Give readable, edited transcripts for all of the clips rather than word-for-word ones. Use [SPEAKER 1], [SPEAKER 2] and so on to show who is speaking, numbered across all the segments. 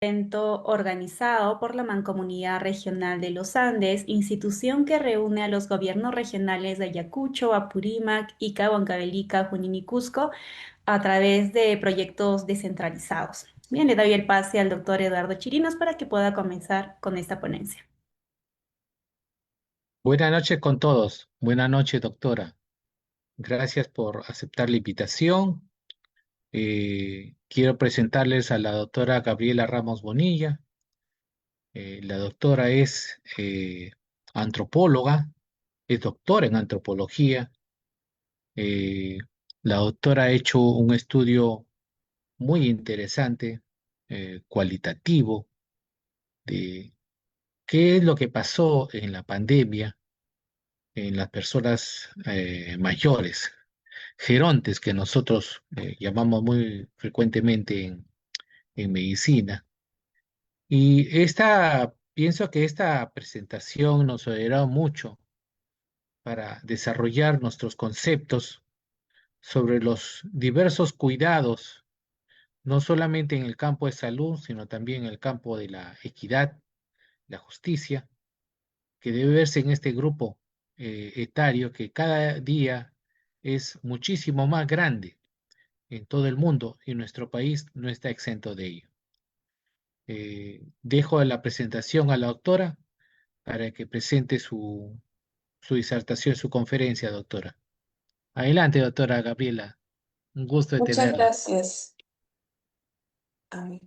[SPEAKER 1] Evento organizado por la Mancomunidad Regional de los Andes, institución que reúne a los gobiernos regionales de Ayacucho, Apurímac, Ica, Huancavelica, Junín y Cusco a través de proyectos descentralizados. Bien, le doy el pase al doctor Eduardo Chirinos para que pueda comenzar con esta ponencia.
[SPEAKER 2] Buenas noches con todos. Buenas noches, doctora. Gracias por aceptar la invitación. Quiero presentarles a la doctora Gabriela Ramos Bonilla. La doctora es antropóloga, es doctora en antropología. Eh, la doctora ha hecho un estudio muy interesante, cualitativo, de qué es lo que pasó en la pandemia en las personas mayores, gerontes, que nosotros llamamos muy frecuentemente en medicina. Pienso que esta presentación nos ayudará mucho para desarrollar nuestros conceptos sobre los diversos cuidados, no solamente en el campo de salud, sino también en el campo de la equidad, la justicia, que debe verse en este grupo etario que cada día es muchísimo más grande en todo el mundo y nuestro país no está exento de ello. Dejo la presentación a la doctora para que presente su disertación, su conferencia, doctora. Adelante, doctora Gabriela. Un gusto de
[SPEAKER 3] Muchas
[SPEAKER 2] tenerla.
[SPEAKER 3] gracias. A ver,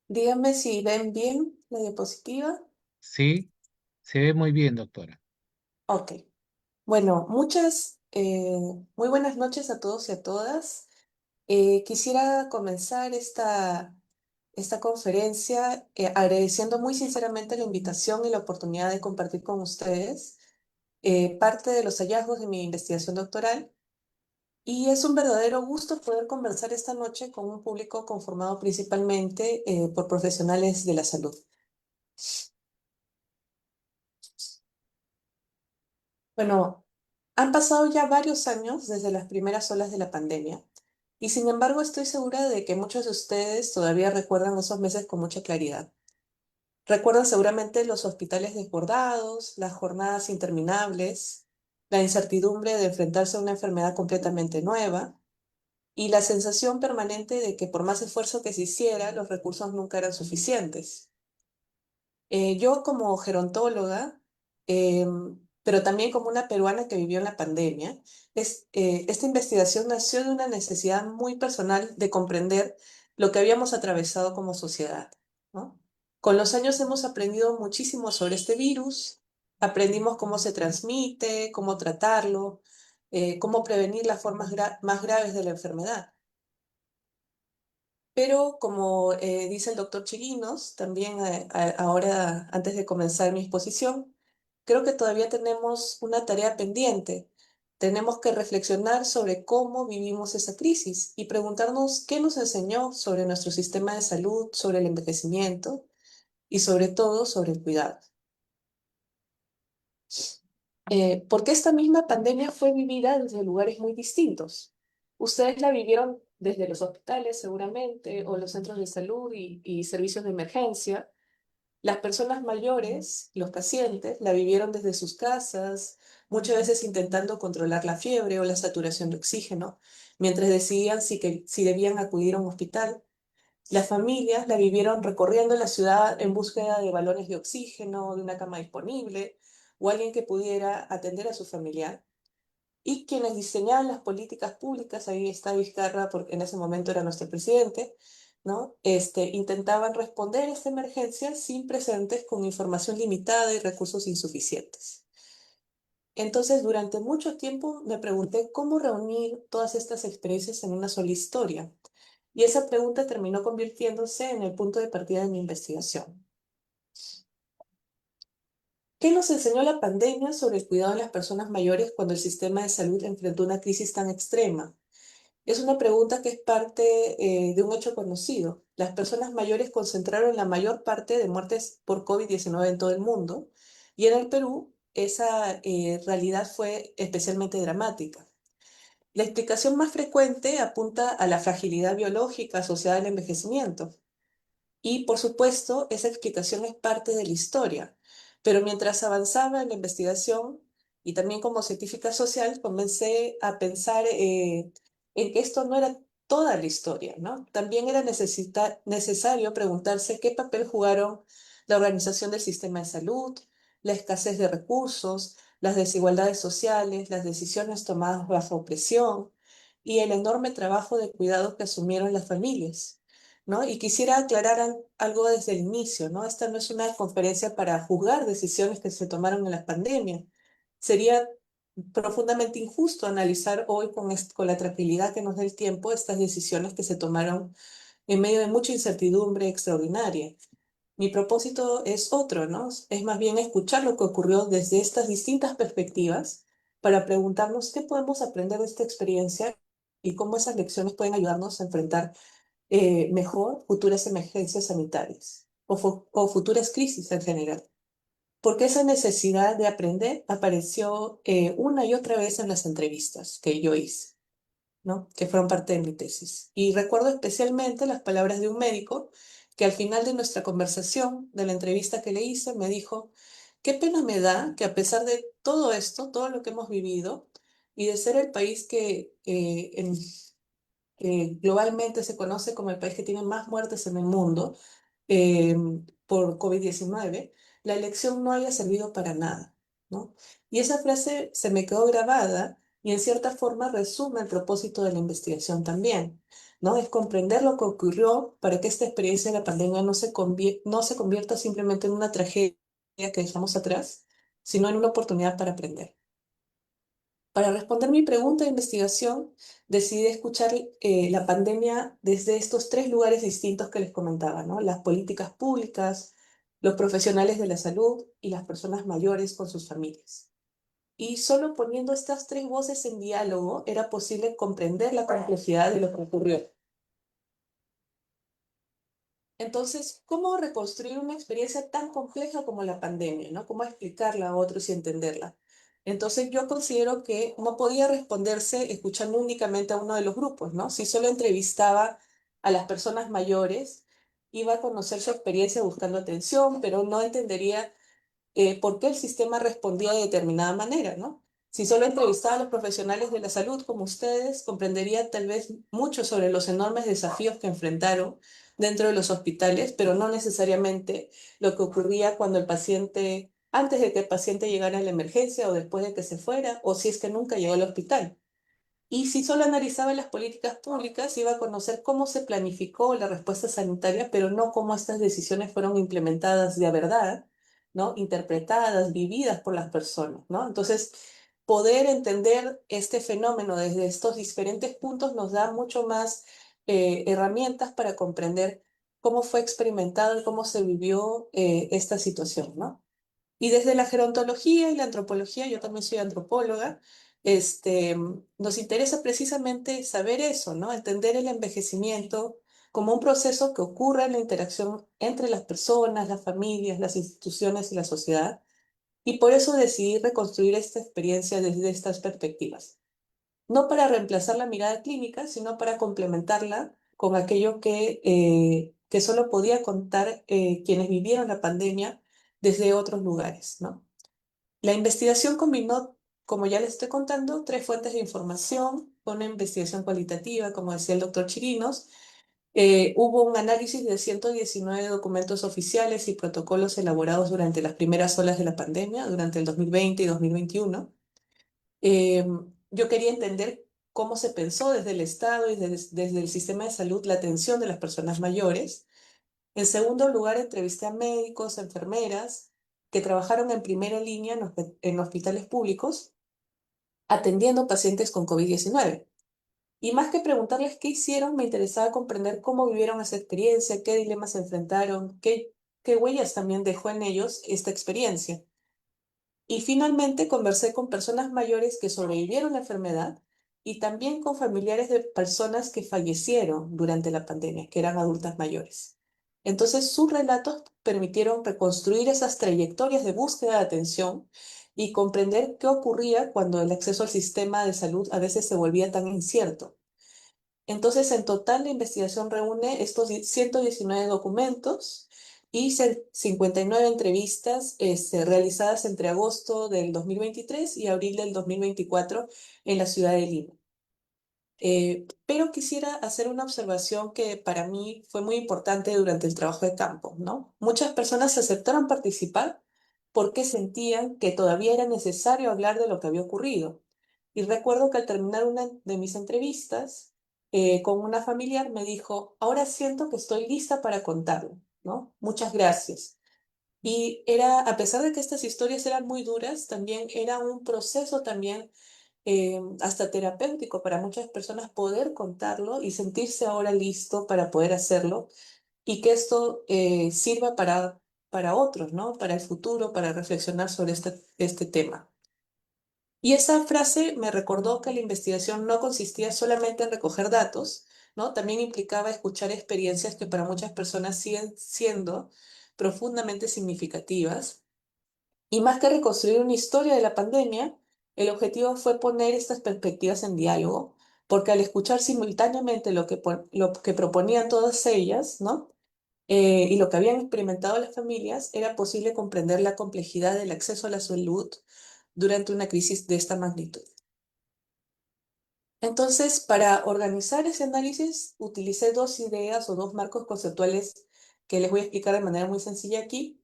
[SPEAKER 3] díganme si ven bien la diapositiva.
[SPEAKER 2] Sí, se ve muy bien, doctora.
[SPEAKER 3] Ok. Bueno, muy buenas noches a todos y a todas. Quisiera comenzar esta conferencia agradeciendo muy sinceramente la invitación y la oportunidad de compartir con ustedes parte de los hallazgos de mi investigación doctoral. Y es un verdadero gusto poder conversar esta noche con un público conformado principalmente por profesionales de la salud. Bueno, han pasado ya varios años desde las primeras olas de la pandemia y sin embargo estoy segura de que muchos de ustedes todavía recuerdan esos meses con mucha claridad. Recuerdan seguramente los hospitales desbordados, las jornadas interminables, la incertidumbre de enfrentarse a una enfermedad completamente nueva y la sensación permanente de que por más esfuerzo que se hiciera, los recursos nunca eran suficientes. Yo como gerontóloga, pero también como una peruana que vivió en la pandemia, esta investigación nació de una necesidad muy personal de comprender lo que habíamos atravesado como sociedad, ¿no? Con los años hemos aprendido muchísimo sobre este virus, aprendimos cómo se transmite, cómo tratarlo, cómo prevenir las formas más graves de la enfermedad. Pero como dice el doctor Chirinos, también ahora, antes de comenzar mi exposición, creo que todavía tenemos una tarea pendiente. Tenemos que reflexionar sobre cómo vivimos esa crisis y preguntarnos qué nos enseñó sobre nuestro sistema de salud, sobre el envejecimiento y sobre todo sobre el cuidado. Porque esta misma pandemia fue vivida desde lugares muy distintos. Ustedes la vivieron desde los hospitales seguramente, o los centros de salud y servicios de emergencia. Las personas mayores, los pacientes, la vivieron desde sus casas, muchas veces intentando controlar la fiebre o la saturación de oxígeno, mientras decidían si debían acudir a un hospital. Las familias la vivieron recorriendo la ciudad en búsqueda de balones de oxígeno, de una cama disponible o alguien que pudiera atender a su familiar. Y quienes diseñaban las políticas públicas, ahí está Vizcarra, porque en ese momento era nuestro presidente, ¿no? Intentaban responder a esta emergencia sin precedentes, con información limitada y recursos insuficientes. Entonces, durante mucho tiempo me pregunté cómo reunir todas estas experiencias en una sola historia. Y esa pregunta terminó convirtiéndose en el punto de partida de mi investigación. ¿Qué nos enseñó la pandemia sobre el cuidado de las personas mayores cuando el sistema de salud enfrentó una crisis tan extrema? Es una pregunta que es parte de un hecho conocido. Las personas mayores concentraron la mayor parte de muertes por COVID-19 en todo el mundo y en el Perú esa realidad fue especialmente dramática. La explicación más frecuente apunta a la fragilidad biológica asociada al envejecimiento. Y por supuesto, esa explicación es parte de la historia. Pero mientras avanzaba en la investigación y también como científica social, comencé a pensar en que esto no era toda la historia, ¿no? También era necesario preguntarse qué papel jugaron la organización del sistema de salud, la escasez de recursos, las desigualdades sociales, las decisiones tomadas bajo presión y el enorme trabajo de cuidado que asumieron las familias. ¿No? Y quisiera aclarar algo desde el inicio, ¿no? Esta no es una conferencia para juzgar decisiones que se tomaron en la pandemia. Sería profundamente injusto analizar hoy con la tranquilidad que nos da el tiempo estas decisiones que se tomaron en medio de mucha incertidumbre extraordinaria. Mi propósito es otro, ¿no? Es más bien escuchar lo que ocurrió desde estas distintas perspectivas para preguntarnos qué podemos aprender de esta experiencia y cómo esas lecciones pueden ayudarnos a enfrentar mejor futuras emergencias sanitarias o futuras crisis en general. Porque esa necesidad de aprender apareció una y otra vez en las entrevistas que yo hice, ¿no? Que fueron parte de mi tesis. Y recuerdo especialmente las palabras de un médico que al final de nuestra conversación, de la entrevista que le hice, me dijo, qué pena me da que a pesar de todo esto, todo lo que hemos vivido, y de ser el país que globalmente se conoce como el país que tiene más muertes en el mundo eh, por COVID-19, la elección no haya servido para nada, ¿no? Y esa frase se me quedó grabada y en cierta forma resume el propósito de la investigación también, ¿no? Es comprender lo que ocurrió para que esta experiencia de la pandemia no se convierta simplemente en una tragedia que dejamos atrás, sino en una oportunidad para aprender. Para responder mi pregunta de investigación, decidí escuchar la pandemia desde estos tres lugares distintos que les comentaba, ¿no? Las políticas públicas, los profesionales de la salud y las personas mayores con sus familias. Y solo poniendo estas tres voces en diálogo era posible comprender la complejidad de lo que ocurrió. Entonces, ¿cómo reconstruir una experiencia tan compleja como la pandemia, ¿no? ¿Cómo explicarla a otros y entenderla? Entonces, yo considero que no podía responderse escuchando únicamente a uno de los grupos, ¿no? Si solo entrevistaba a las personas mayores, iba a conocer su experiencia buscando atención, pero no entendería por qué el sistema respondía de determinada manera, ¿no? Si solo entrevistaba a los profesionales de la salud como ustedes, comprendería tal vez mucho sobre los enormes desafíos que enfrentaron dentro de los hospitales, pero no necesariamente lo que ocurría cuando el paciente, antes de que el paciente llegara a la emergencia o después de que se fuera, o si es que nunca llegó al hospital. Y si solo analizaba las políticas públicas, iba a conocer cómo se planificó la respuesta sanitaria, pero no cómo estas decisiones fueron implementadas de verdad, ¿no? Interpretadas, vividas por las personas, ¿no? Entonces, poder entender este fenómeno desde estos diferentes puntos nos da mucho más herramientas para comprender cómo fue experimentado y cómo se vivió esta situación, ¿no? Y desde la gerontología y la antropología, yo también soy antropóloga, nos interesa precisamente saber eso, ¿no? Entender el envejecimiento como un proceso que ocurre en la interacción entre las personas, las familias, las instituciones y la sociedad. Y por eso decidí reconstruir esta experiencia desde estas perspectivas. No para reemplazar la mirada clínica, sino para complementarla con aquello que solo podía contar quienes vivieron la pandemia desde otros lugares, ¿no? La investigación combinó, como ya les estoy contando, tres fuentes de información, una investigación cualitativa, como decía el doctor Chirinos. Hubo un análisis de 119 documentos oficiales y protocolos elaborados durante las primeras olas de la pandemia, durante el 2020 y 2021. Eh, yo quería entender cómo se pensó desde el Estado y desde el sistema de salud la atención de las personas mayores. En segundo lugar, entrevisté a médicos, enfermeras que trabajaron en primera línea en hospitales públicos atendiendo pacientes con COVID-19. Y más que preguntarles qué hicieron, me interesaba comprender cómo vivieron esa experiencia, qué dilemas se enfrentaron, qué huellas también dejó en ellos esta experiencia. Y finalmente conversé con personas mayores que sobrevivieron la enfermedad y también con familiares de personas que fallecieron durante la pandemia, que eran adultas mayores. Entonces, sus relatos permitieron reconstruir esas trayectorias de búsqueda de atención y comprender qué ocurría cuando el acceso al sistema de salud a veces se volvía tan incierto. Entonces, en total, la investigación reúne estos 119 documentos y 59 entrevistas realizadas entre agosto del 2023 y abril del 2024 en la ciudad de Lima. Pero quisiera hacer una observación que para mí fue muy importante durante el trabajo de campo, ¿no? Muchas personas aceptaron participar porque sentían que todavía era necesario hablar de lo que había ocurrido. Y recuerdo que al terminar una de mis entrevistas con una familiar me dijo, ahora siento que estoy lista para contarlo, ¿no? Muchas gracias. Y era, a pesar de que estas historias eran muy duras, también era un proceso también hasta terapéutico para muchas personas poder contarlo y sentirse ahora listo para poder hacerlo y que esto sirva para otros, ¿no? Para el futuro, para reflexionar sobre este tema. Y esa frase me recordó que la investigación no consistía solamente en recoger datos, ¿no? También implicaba escuchar experiencias que para muchas personas siguen siendo profundamente significativas y más que reconstruir una historia de la pandemia, el objetivo fue poner estas perspectivas en diálogo, porque al escuchar simultáneamente lo que proponían todas ellas, ¿no? Y lo que habían experimentado las familias, era posible comprender la complejidad del acceso a la salud durante una crisis de esta magnitud. Entonces, para organizar ese análisis, utilicé dos ideas o dos marcos conceptuales que les voy a explicar de manera muy sencilla aquí.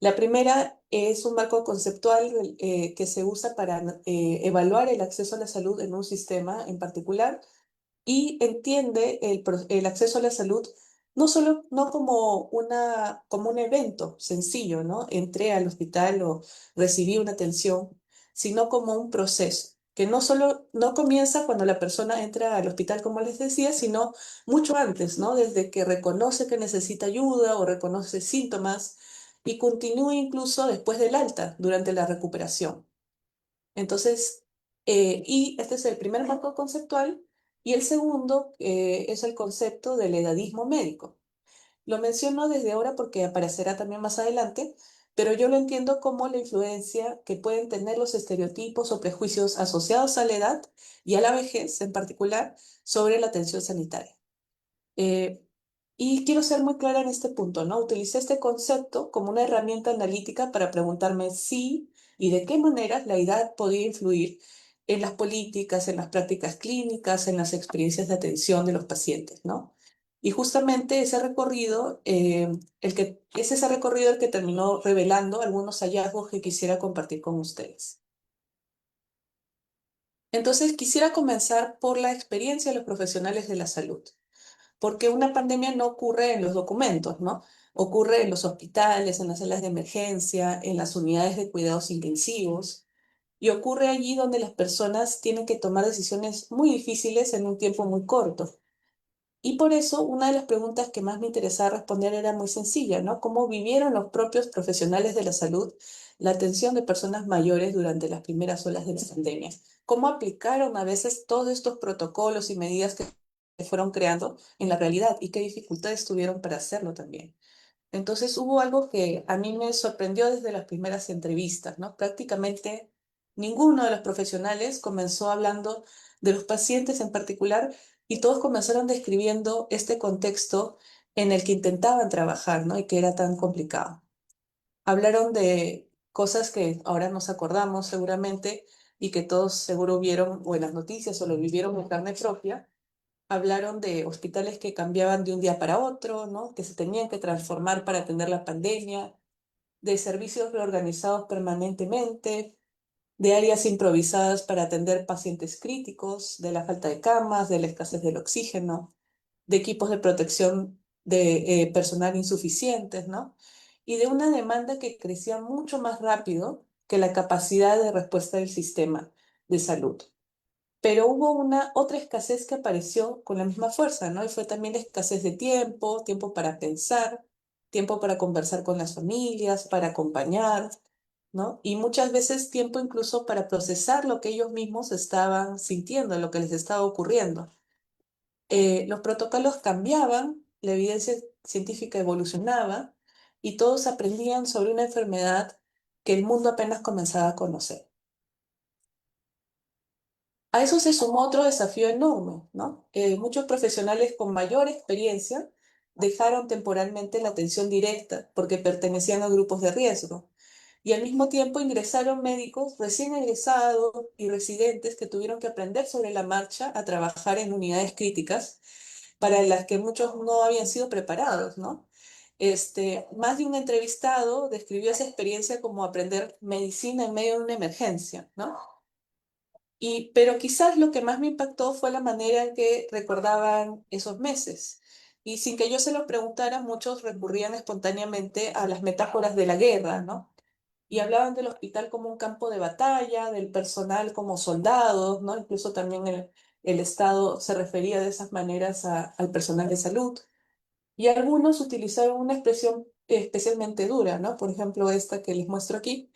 [SPEAKER 3] La primera es un marco conceptual que se usa para evaluar el acceso a la salud en un sistema en particular y entiende el acceso a la salud no solo no como un evento sencillo, ¿no? Entré al hospital o recibí una atención, sino como un proceso que no solo no comienza cuando la persona entra al hospital, como les decía, sino mucho antes, ¿no? Desde que reconoce que necesita ayuda o reconoce síntomas y continúa incluso después del alta, durante la recuperación. Entonces, y este es el primer marco conceptual, y el segundo es el concepto del edadismo médico. Lo menciono desde ahora porque aparecerá también más adelante, pero yo lo entiendo como la influencia que pueden tener los estereotipos o prejuicios asociados a la edad y a la vejez en particular sobre la atención sanitaria. Eh, y quiero ser muy clara en este punto, ¿no? Utilicé este concepto como una herramienta analítica para preguntarme si y de qué manera la edad podía influir en las políticas, en las prácticas clínicas, en las experiencias de atención de los pacientes, ¿no? Y justamente ese recorrido, es ese recorrido el que terminó revelando algunos hallazgos que quisiera compartir con ustedes. Entonces, quisiera comenzar por la experiencia de los profesionales de la salud porque una pandemia no ocurre en los documentos, ¿no? Ocurre en los hospitales, en las salas de emergencia, en las unidades de cuidados intensivos, y ocurre allí donde las personas tienen que tomar decisiones muy difíciles en un tiempo muy corto. Y por eso una de las preguntas que más me interesaba responder era muy sencilla, ¿no? ¿Cómo vivieron los propios profesionales de la salud la atención de personas mayores durante las primeras olas de la pandemia? ¿Cómo aplicaron a veces todos estos protocolos y medidas que se fueron creando en la realidad y qué dificultades tuvieron para hacerlo también? Entonces hubo algo que a mí me sorprendió desde las primeras entrevistas, ¿no? Prácticamente ninguno de los profesionales comenzó hablando de los pacientes en particular y todos comenzaron describiendo este contexto en el que intentaban trabajar, ¿no? Y que era tan complicado. Hablaron de cosas que ahora nos acordamos seguramente y que todos seguro vieron o en las noticias o lo vivieron en carne propia. Hablaron de hospitales que cambiaban de un día para otro, ¿no? Que se tenían que transformar para atender la pandemia, de servicios reorganizados permanentemente, de áreas improvisadas para atender pacientes críticos, de la falta de camas, de la escasez del oxígeno, de equipos de protección de personal insuficientes, ¿no? Y de una demanda que crecía mucho más rápido que la capacidad de respuesta del sistema de salud. Pero hubo una otra escasez que apareció con la misma fuerza, ¿no? Y fue también la escasez de tiempo, tiempo para pensar, tiempo para conversar con las familias, para acompañar, ¿no? Y muchas veces tiempo incluso para procesar lo que ellos mismos estaban sintiendo, lo que les estaba ocurriendo. Los protocolos cambiaban, la evidencia científica evolucionaba y todos aprendían sobre una enfermedad que el mundo apenas comenzaba a conocer. A eso se sumó otro desafío enorme, ¿no? Muchos profesionales con mayor experiencia dejaron temporalmente la atención directa porque pertenecían a grupos de riesgo. Y al mismo tiempo ingresaron médicos recién egresados y residentes que tuvieron que aprender sobre la marcha a trabajar en unidades críticas para las que muchos no habían sido preparados, ¿no? Más de un entrevistado describió esa experiencia como aprender medicina en medio de una emergencia, ¿no? Pero quizás lo que más me impactó fue la manera en que recordaban esos meses. Y sin que yo se lo preguntara, muchos recurrían espontáneamente a las metáforas de la guerra, ¿no? Y hablaban del hospital como un campo de batalla, del personal como soldados, ¿no? Incluso también el Estado se refería de esas maneras al personal de salud. Y algunos utilizaron una expresión especialmente dura, ¿no? Por ejemplo, esta que les muestro aquí.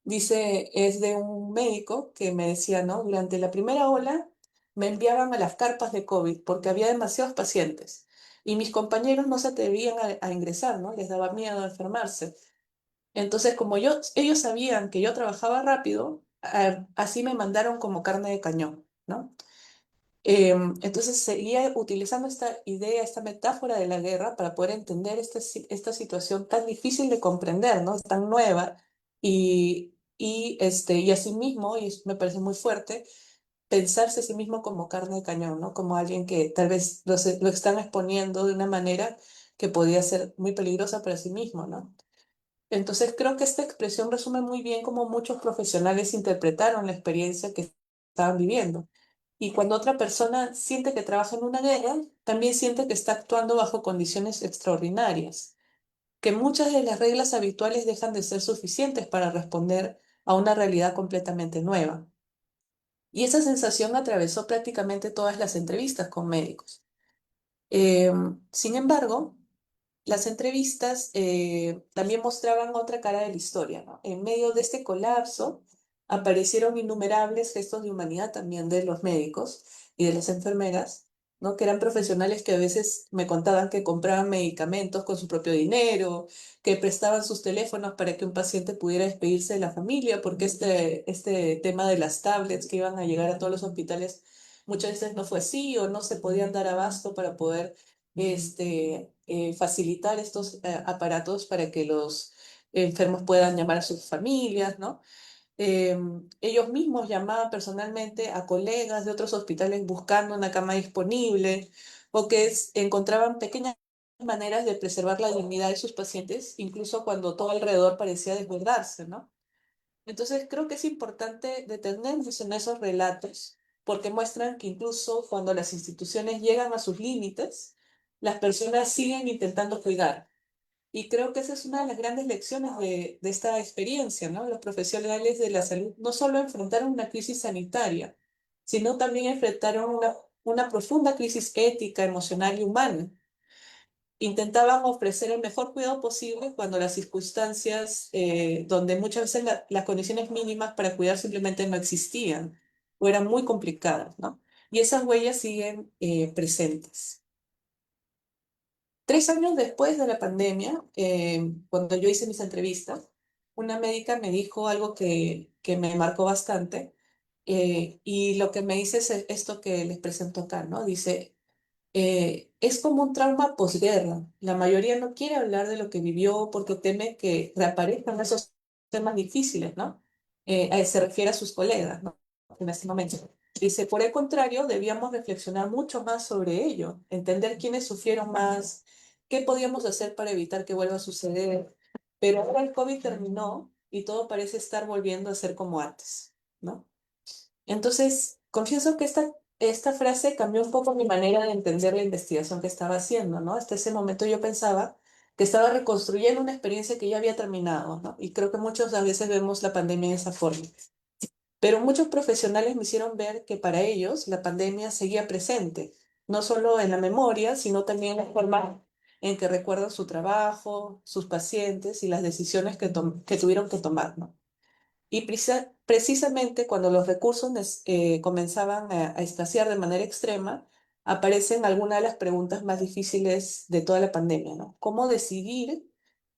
[SPEAKER 3] Dice, es de un médico que me decía, ¿no? Durante la primera ola me enviaban a las carpas de COVID porque había demasiados pacientes y mis compañeros no se atrevían a ingresar, ¿no? Les daba miedo enfermarse. Entonces, como ellos sabían que yo trabajaba rápido, así me mandaron como carne de cañón, ¿no? Entonces seguía utilizando esta idea, esta metáfora de la guerra para poder entender esta situación tan difícil de comprender, ¿no? Tan nueva y asimismo, y me parece muy fuerte, pensarse a sí mismo como carne de cañón, ¿no? Como alguien que tal vez lo están exponiendo de una manera que podía ser muy peligrosa para sí mismo, ¿no? Entonces creo que esta expresión resume muy bien cómo muchos profesionales interpretaron la experiencia que estaban viviendo. Y cuando otra persona siente que trabaja en una guerra, también siente que está actuando bajo condiciones extraordinarias, que muchas de las reglas habituales dejan de ser suficientes para responder a una realidad completamente nueva. Y esa sensación atravesó prácticamente todas las entrevistas con médicos. Sin embargo, las entrevistas también mostraban otra cara de la historia, ¿no? En medio de este colapso aparecieron innumerables gestos de humanidad también de los médicos y de las enfermeras, ¿no? Que eran profesionales que a veces me contaban que compraban medicamentos con su propio dinero, que prestaban sus teléfonos para que un paciente pudiera despedirse de la familia, porque este tema de las tablets que iban a llegar a todos los hospitales muchas veces no fue así o no se podían dar abasto para poder facilitar estos aparatos para que los enfermos puedan llamar a sus familias, ¿no? Ellos mismos llamaban personalmente a colegas de otros hospitales buscando una cama disponible o que encontraban pequeñas maneras de preservar la dignidad de sus pacientes, incluso cuando todo alrededor parecía desbordarse, ¿no? Entonces creo que es importante detenernos en esos relatos porque muestran que incluso cuando las instituciones llegan a sus límites, las personas siguen intentando cuidar. Y creo que esa es una de las grandes lecciones de esta experiencia, ¿no? Los profesionales de la salud no solo enfrentaron una crisis sanitaria, sino también enfrentaron una profunda crisis ética, emocional y humana. Intentaban ofrecer el mejor cuidado posible cuando las circunstancias, donde muchas veces las condiciones mínimas para cuidar simplemente no existían o eran muy complicadas, ¿no? Y esas huellas siguen presentes. 3 años después de la pandemia, cuando yo hice mis entrevistas, una médica me dijo algo que me marcó bastante, y lo que me dice es esto que les presento acá, ¿no? Dice, es como un trauma posguerra. La mayoría no quiere hablar de lo que vivió porque teme que reaparezcan esos temas difíciles, ¿no? Se refiere a sus colegas, ¿no? En este momento. Dice, por el contrario, debíamos reflexionar mucho más sobre ello, entender quiénes sufrieron más, qué podíamos hacer para evitar que vuelva a suceder. Pero ahora el COVID terminó y todo parece estar volviendo a ser como antes, ¿no? Entonces, confieso que esta frase cambió un poco mi manera de entender la investigación que estaba haciendo, ¿no? Hasta ese momento yo pensaba que estaba reconstruyendo una experiencia que ya había terminado, ¿no? Y creo que muchos a veces vemos la pandemia de esa forma. Pero muchos profesionales me hicieron ver que para ellos la pandemia seguía presente, no solo en la memoria, sino también en la forma en que recuerdan su trabajo, sus pacientes y las decisiones que tuvieron que tomar, ¿no? Y precisamente cuando los recursos comenzaban a escasear de manera extrema, aparecen algunas de las preguntas más difíciles de toda la pandemia, ¿no? ¿Cómo decidir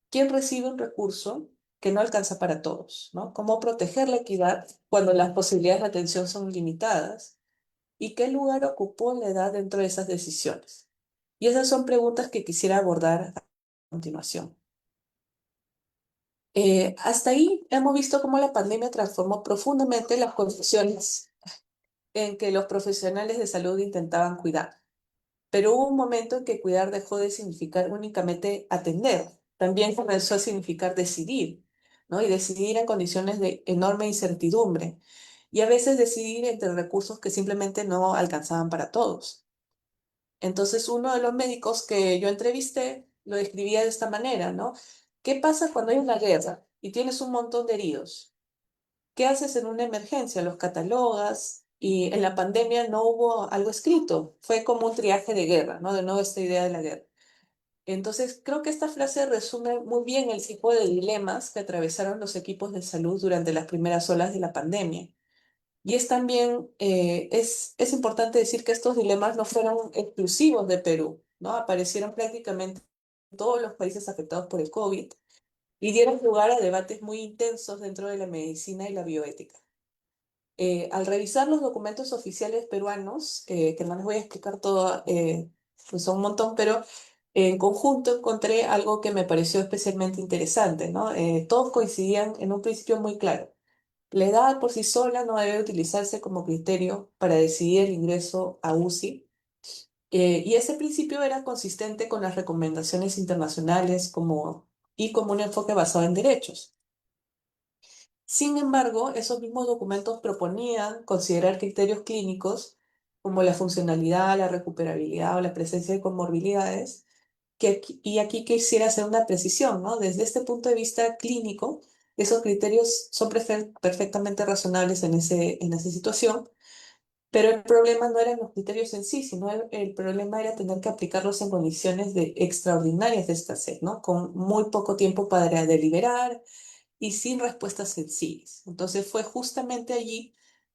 [SPEAKER 3] quién recibe un recurso que no alcanza para todos, ¿no? ¿Cómo proteger la equidad cuando las posibilidades de atención son limitadas? ¿Y qué lugar ocupó la edad dentro de esas decisiones? Y esas son preguntas que quisiera abordar a continuación. Hasta ahí hemos visto cómo la pandemia transformó profundamente las condiciones en que los profesionales de salud intentaban cuidar. Pero hubo un momento en que cuidar dejó de significar únicamente atender, también comenzó a significar decidir, ¿no? Y decidir en condiciones de enorme incertidumbre, y a veces decidir entre recursos que simplemente no alcanzaban para todos. Entonces, uno de los médicos que yo entrevisté lo describía de esta manera, ¿no? ¿Qué pasa cuando hay una guerra y tienes un montón de heridos? ¿Qué haces en una emergencia? Los catalogas, y en la pandemia no hubo algo escrito, fue como un triaje de guerra, ¿no? De nuevo esta idea de la guerra. Entonces, creo que esta frase resume muy bien el tipo de dilemas que atravesaron los equipos de salud durante las primeras olas de la pandemia. Y es también, es importante decir que estos dilemas no fueron exclusivos de Perú, ¿no? Aparecieron prácticamente en todos los países afectados por el COVID y dieron lugar a debates muy intensos dentro de la medicina y la bioética. Al revisar los documentos oficiales peruanos, que no les voy a explicar todo, pues son un montón, pero en conjunto encontré algo que me pareció especialmente interesante, ¿no? Todos coincidían en un principio muy claro. La edad por sí sola no debe utilizarse como criterio para decidir el ingreso a UCI, y ese principio era consistente con las recomendaciones internacionales y como un enfoque basado en derechos. Sin embargo, esos mismos documentos proponían considerar criterios clínicos como la funcionalidad, la recuperabilidad o la presencia de comorbilidades, y aquí quisiera hacer una precisión, ¿no? Desde este punto de vista clínico, esos criterios son perfectamente razonables en esa situación, pero el problema no eran los criterios en sí, sino el problema era tener que aplicarlos en condiciones de extraordinarias de escasez, ¿no? Con muy poco tiempo para deliberar y sin respuestas sencillas. Entonces fue justamente allí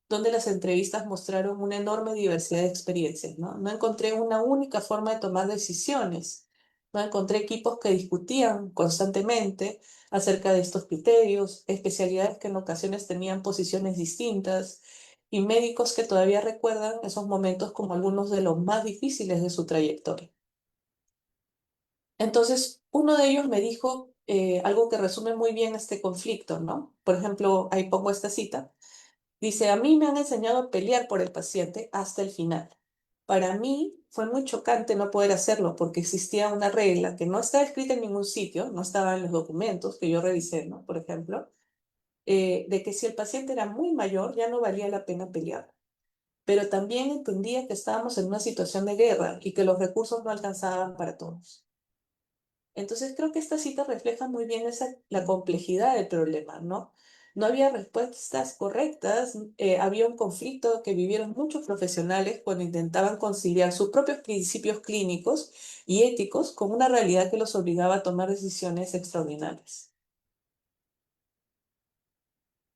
[SPEAKER 3] donde las entrevistas mostraron una enorme diversidad de experiencias, ¿no? No encontré una única forma de tomar decisiones, no encontré equipos que discutían constantemente acerca de estos criterios, especialidades que en ocasiones tenían posiciones distintas y médicos que todavía recuerdan esos momentos como algunos de los más difíciles de su trayectoria. Entonces, uno de ellos me dijo algo que resume muy bien este conflicto, ¿no? Por ejemplo, ahí pongo esta cita. Dice, a mí me han enseñado a pelear por el paciente hasta el final. Para mí fue muy chocante no poder hacerlo porque existía una regla que no estaba escrita en ningún sitio, no estaba en los documentos que yo revisé, ¿no? Por ejemplo, de que si el paciente era muy mayor ya no valía la pena pelear. Pero también entendía que estábamos en una situación de guerra y que los recursos no alcanzaban para todos. Entonces creo que esta cita refleja muy bien la complejidad del problema, ¿no? No había respuestas correctas, había un conflicto que vivieron muchos profesionales cuando intentaban conciliar sus propios principios clínicos y éticos con una realidad que los obligaba a tomar decisiones extraordinarias.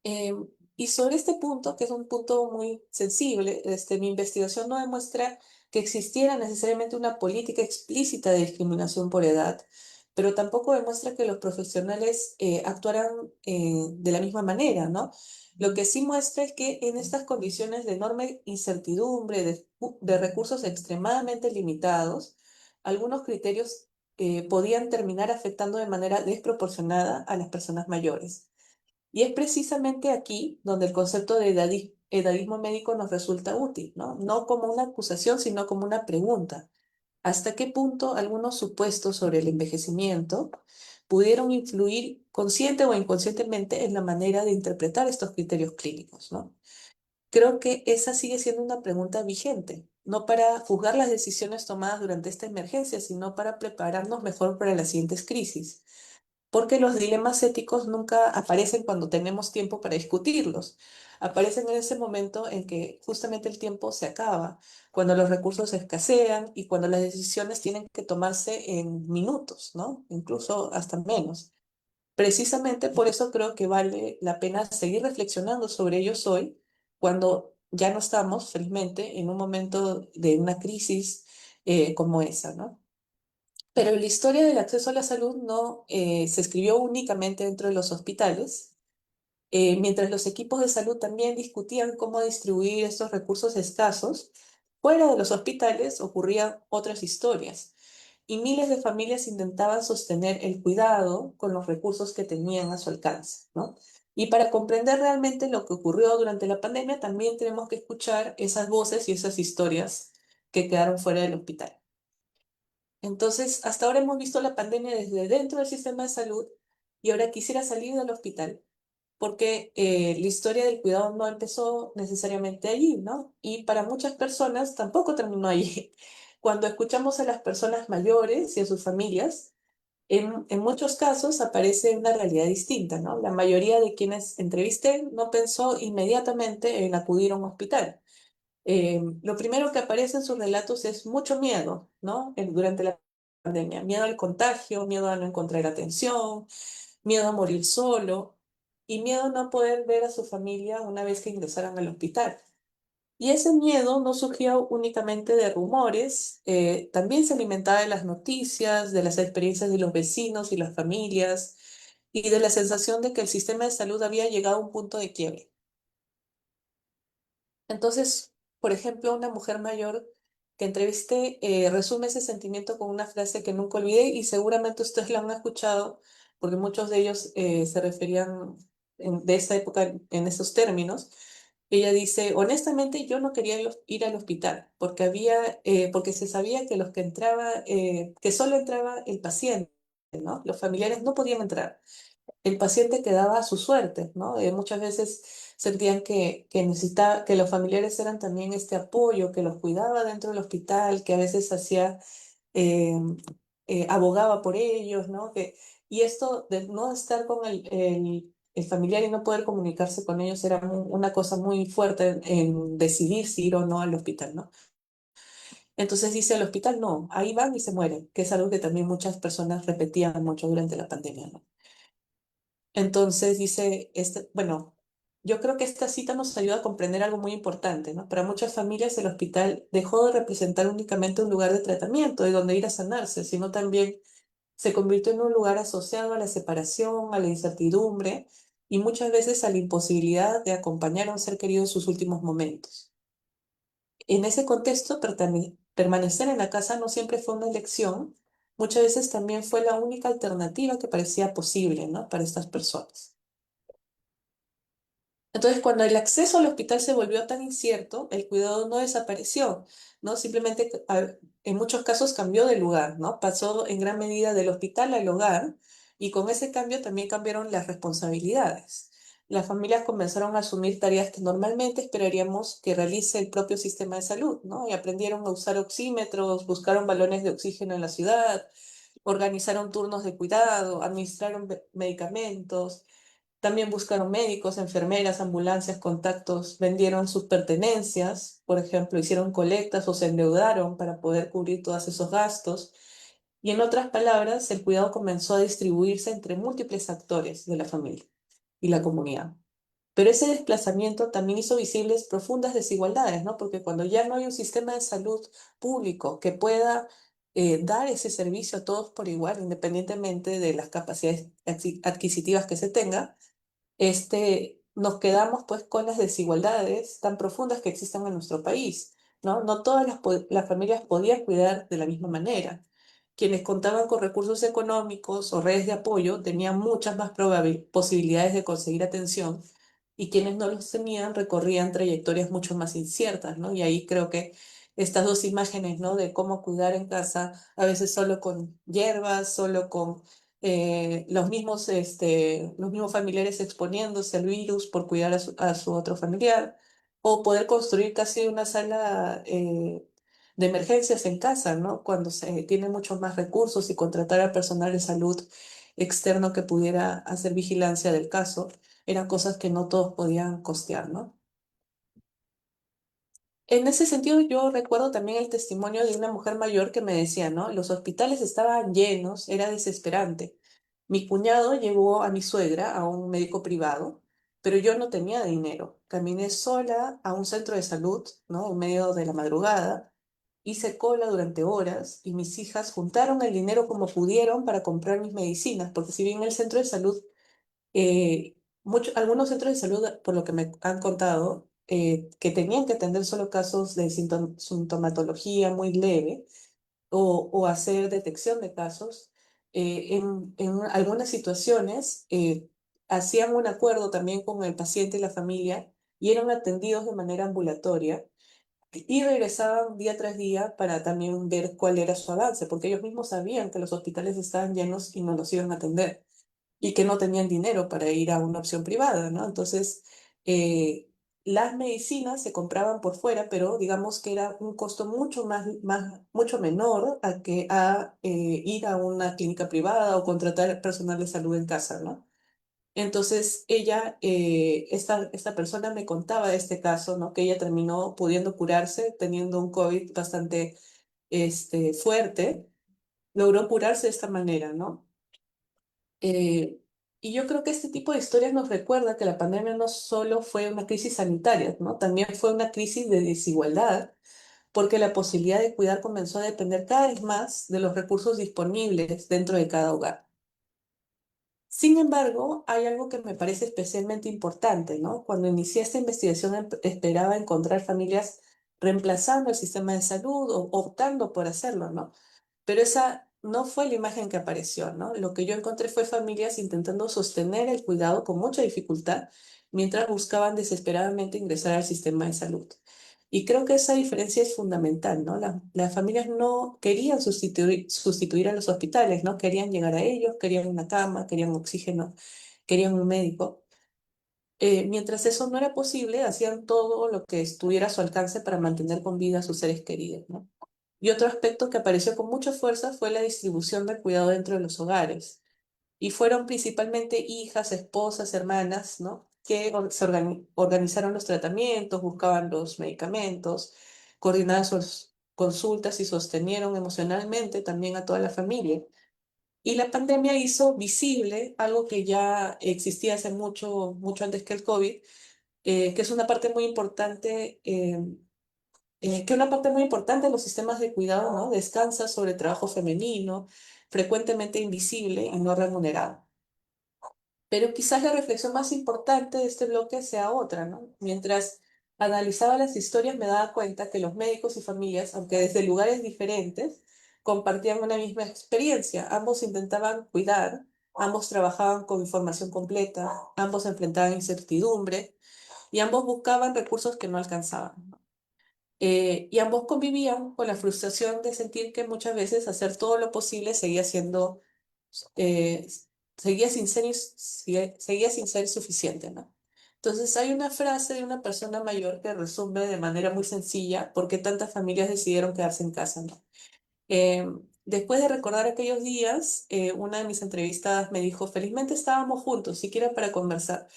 [SPEAKER 3] Eh, y sobre este punto, que es un punto muy sensible, mi investigación no demuestra que existiera necesariamente una política explícita de discriminación por edad, pero tampoco demuestra que los profesionales actuaran de la misma manera, ¿no? Lo que sí muestra es que en estas condiciones de enorme incertidumbre, de recursos extremadamente limitados, algunos criterios podían terminar afectando de manera desproporcionada a las personas mayores. Y es precisamente aquí donde el concepto de edadismo médico nos resulta útil, ¿no? No como una acusación, sino como una pregunta. ¿Hasta qué punto algunos supuestos sobre el envejecimiento pudieron influir consciente o inconscientemente en la manera de interpretar estos criterios clínicos, ¿no? Creo que esa sigue siendo una pregunta vigente, no para juzgar las decisiones tomadas durante esta emergencia, sino para prepararnos mejor para las siguientes crisis, porque los dilemas éticos nunca aparecen cuando tenemos tiempo para discutirlos. Aparecen en ese momento en que justamente el tiempo se acaba, cuando los recursos escasean y cuando las decisiones tienen que tomarse en minutos, ¿no? Incluso hasta menos. Precisamente por eso creo que vale la pena seguir reflexionando sobre ellos hoy, cuando ya no estamos, felizmente, en un momento de una crisis como esa, ¿no? Pero la historia del acceso a la salud no se escribió únicamente dentro de los hospitales. mientras los equipos de salud también discutían cómo distribuir estos recursos escasos, fuera de los hospitales ocurrían otras historias y miles de familias intentaban sostener el cuidado con los recursos que tenían a su alcance, ¿no? Y para comprender realmente lo que ocurrió durante la pandemia, también tenemos que escuchar esas voces y esas historias que quedaron fuera del hospital. Entonces, hasta ahora hemos visto la pandemia desde dentro del sistema de salud y ahora quisiera salir del hospital porque la historia del cuidado no empezó necesariamente allí, ¿no? Y para muchas personas tampoco terminó allí. Cuando escuchamos a las personas mayores y a sus familias, en muchos casos aparece una realidad distinta, ¿no? La mayoría de quienes entrevisté no pensó inmediatamente en acudir a un hospital. Lo primero que aparece en sus relatos es mucho miedo, ¿no? Durante la pandemia, miedo al contagio, miedo a no encontrar atención, miedo a morir solo y miedo a no poder ver a su familia una vez que ingresaran al hospital. Y ese miedo no surgió únicamente de rumores, también se alimentaba de las noticias, de las experiencias de los vecinos y las familias, y de la sensación de que el sistema de salud había llegado a un punto de quiebre. Entonces, por ejemplo, una mujer mayor que entrevisté resume ese sentimiento con una frase que nunca olvidé y seguramente ustedes la han escuchado porque muchos de ellos se referían de esa época en esos términos. Ella dice, honestamente yo no quería ir al hospital porque porque se sabía que los que que solo entraba el paciente, ¿no? Los familiares no podían entrar, el paciente quedaba a su suerte, ¿no? Muchas veces sentían que necesitaba, que los familiares eran también este apoyo, que los cuidaba dentro del hospital, que a veces eh, abogaba por ellos, ¿no? Y esto de no estar con el familiar y no poder comunicarse con ellos era una cosa muy fuerte en decidir si ir o no al hospital, ¿no? Entonces dice, al hospital no, ahí van y se mueren, que es algo que también muchas personas repetían mucho durante la pandemia, ¿no? Entonces dice, bueno, yo creo que esta cita nos ayuda a comprender algo muy importante, ¿no? Para muchas familias el hospital dejó de representar únicamente un lugar de tratamiento, de donde ir a sanarse, sino también se convirtió en un lugar asociado a la separación, a la incertidumbre y muchas veces a la imposibilidad de acompañar a un ser querido en sus últimos momentos. En ese contexto, permanecer en la casa no siempre fue una elección, muchas veces también fue la única alternativa que parecía posible, ¿no? Para estas personas. Entonces, cuando el acceso al hospital se volvió tan incierto, el cuidado no desapareció, ¿no? Simplemente, en muchos casos cambió de lugar, ¿no? Pasó en gran medida del hospital al hogar y con ese cambio también cambiaron las responsabilidades. Las familias comenzaron a asumir tareas que normalmente esperaríamos que realice el propio sistema de salud, ¿no? Y aprendieron a usar oxímetros, buscaron balones de oxígeno en la ciudad, organizaron turnos de cuidado, administraron medicamentos. También buscaron médicos, enfermeras, ambulancias, contactos, vendieron sus pertenencias, por ejemplo, hicieron colectas o se endeudaron para poder cubrir todos esos gastos. Y en otras palabras, el cuidado comenzó a distribuirse entre múltiples actores de la familia y la comunidad. Pero ese desplazamiento también hizo visibles profundas desigualdades, ¿no? Porque cuando ya no hay un sistema de salud público que pueda dar ese servicio a todos por igual, independientemente de las capacidades adquisitivas que se tenga, nos quedamos pues con las desigualdades tan profundas que existen en nuestro país, ¿no? No todas las familias podían cuidar de la misma manera. Quienes contaban con recursos económicos o redes de apoyo tenían muchas más posibilidades de conseguir atención y quienes no los tenían recorrían trayectorias mucho más inciertas, ¿no? Y ahí creo que estas dos imágenes, ¿no? De cómo cuidar en casa, a veces solo con hierbas, solo con los mismos familiares exponiéndose al virus por cuidar a su otro familiar, o poder construir casi una sala de emergencias en casa, ¿no? Cuando se tiene muchos más recursos y contratar a personal de salud externo que pudiera hacer vigilancia del caso, eran cosas que no todos podían costear, ¿no? En ese sentido, yo recuerdo también el testimonio de una mujer mayor que me decía, ¿no? Los hospitales estaban llenos, era desesperante. Mi cuñado llevó a mi suegra a un médico privado, pero yo no tenía dinero. Caminé sola a un centro de salud, ¿no? En medio de la madrugada, hice cola durante horas y mis hijas juntaron el dinero como pudieron para comprar mis medicinas, porque si bien el centro de salud eh, algunos centros de salud, por lo que me han contado, que tenían que atender solo casos de sintomatología muy leve o hacer detección de casos, en algunas situaciones hacían un acuerdo también con el paciente y la familia y eran atendidos de manera ambulatoria y regresaban día tras día para también ver cuál era su avance, porque ellos mismos sabían que los hospitales estaban llenos y no los iban a atender y que no tenían dinero para ir a una opción privada, ¿no? Entonces, las medicinas se compraban por fuera, pero digamos que era un costo mucho menor a ir a una clínica privada o contratar personal de salud en casa, ¿no? Entonces, esta persona me contaba de este caso, ¿no? Que ella terminó pudiendo curarse teniendo un COVID bastante fuerte, logró curarse de esta manera, ¿no? Eh, y yo creo que este tipo de historias nos recuerda que la pandemia no solo fue una crisis sanitaria, ¿no? También fue una crisis de desigualdad, porque la posibilidad de cuidar comenzó a depender cada vez más de los recursos disponibles dentro de cada hogar. Sin embargo, hay algo que me parece especialmente importante, ¿no? Cuando inicié esta investigación esperaba encontrar familias reemplazando el sistema de salud o optando por hacerlo, ¿no? Pero esa no fue la imagen que apareció, ¿no? Lo que yo encontré fue familias intentando sostener el cuidado con mucha dificultad mientras buscaban desesperadamente ingresar al sistema de salud. Y creo que esa diferencia es fundamental, ¿no? Las familias no querían sustituir a los hospitales, ¿no? Querían llegar a ellos, querían una cama, querían oxígeno, querían un médico. Mientras eso no era posible, hacían todo lo que estuviera a su alcance para mantener con vida a sus seres queridos, ¿no? Y otro aspecto que apareció con mucha fuerza fue la distribución del cuidado dentro de los hogares. Y fueron principalmente hijas, esposas, hermanas, ¿no? Que organizaron los tratamientos, buscaban los medicamentos, coordinaban sus consultas y sostenieron emocionalmente también a toda la familia. Y la pandemia hizo visible algo que ya existía hace mucho, mucho antes que el COVID, que es una parte muy importante que una parte muy importante de los sistemas de cuidado, ¿no? Descansa sobre trabajo femenino, frecuentemente invisible y no remunerado. Pero quizás la reflexión más importante de este bloque sea otra, ¿no? Mientras analizaba las historias me daba cuenta que los médicos y familias, aunque desde lugares diferentes, compartían una misma experiencia. Ambos intentaban cuidar, ambos trabajaban con información completa, ambos enfrentaban incertidumbre y ambos buscaban recursos que no alcanzaban. Y ambos convivían con la frustración de sentir que muchas veces hacer todo lo posible eh, seguía sin ser suficiente, ¿no? Entonces hay una frase de una persona mayor que resume de manera muy sencilla por qué tantas familias decidieron quedarse en casa, ¿no? Eh, Después de recordar aquellos días, una de mis entrevistadas me dijo, felizmente estábamos juntos, siquiera para conversar.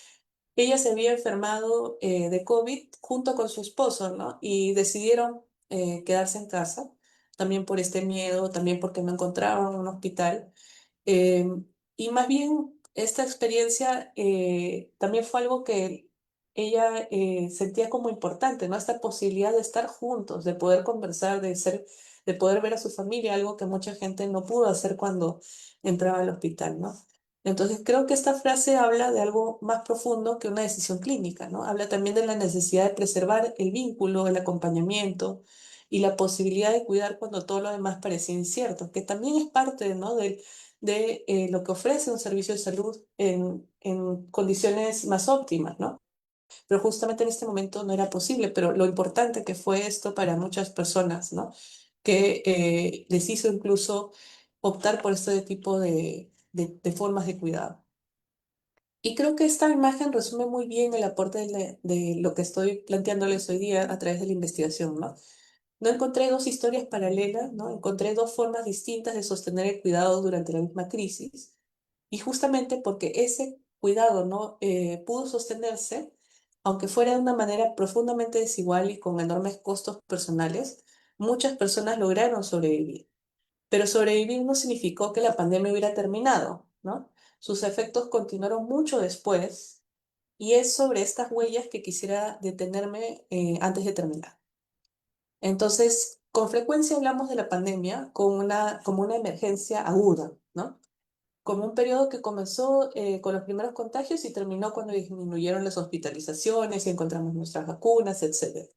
[SPEAKER 3] Ella se había enfermado de COVID junto con su esposo, ¿no? Y decidieron quedarse en casa, también por este miedo, también porque no encontraban un hospital. Eh, y más bien, esta experiencia también fue algo que ella sentía como importante, ¿no? Esta posibilidad de estar juntos, de poder conversar, de poder ver a su familia, algo que mucha gente no pudo hacer cuando entraba al hospital, ¿no? Entonces, creo que esta frase habla de algo más profundo que una decisión clínica, ¿no? Habla también de la necesidad de preservar el vínculo, el acompañamiento y la posibilidad de cuidar cuando todo lo demás parecía incierto, que también es parte, ¿no? de lo que ofrece un servicio de salud en condiciones más óptimas, ¿no? Pero justamente en este momento no era posible, pero lo importante que fue esto para muchas personas, ¿no? Que les hizo incluso optar por este tipo de formas de cuidado. Y creo que esta imagen resume muy bien el aporte de lo que estoy planteándoles hoy día a través de la investigación, ¿no? No encontré dos historias paralelas, ¿no? Encontré dos formas distintas de sostener el cuidado durante la misma crisis. Y justamente porque ese cuidado no pudo sostenerse, aunque fuera de una manera profundamente desigual y con enormes costos personales, muchas personas lograron sobrevivir. Pero sobrevivir no significó que la pandemia hubiera terminado, ¿no? Sus efectos continuaron mucho después y es sobre estas huellas que quisiera detenerme antes de terminar. Entonces, con frecuencia hablamos de la pandemia como una emergencia aguda, ¿no? como un periodo que comenzó con los primeros contagios y terminó cuando disminuyeron las hospitalizaciones y encontramos nuestras vacunas, etc.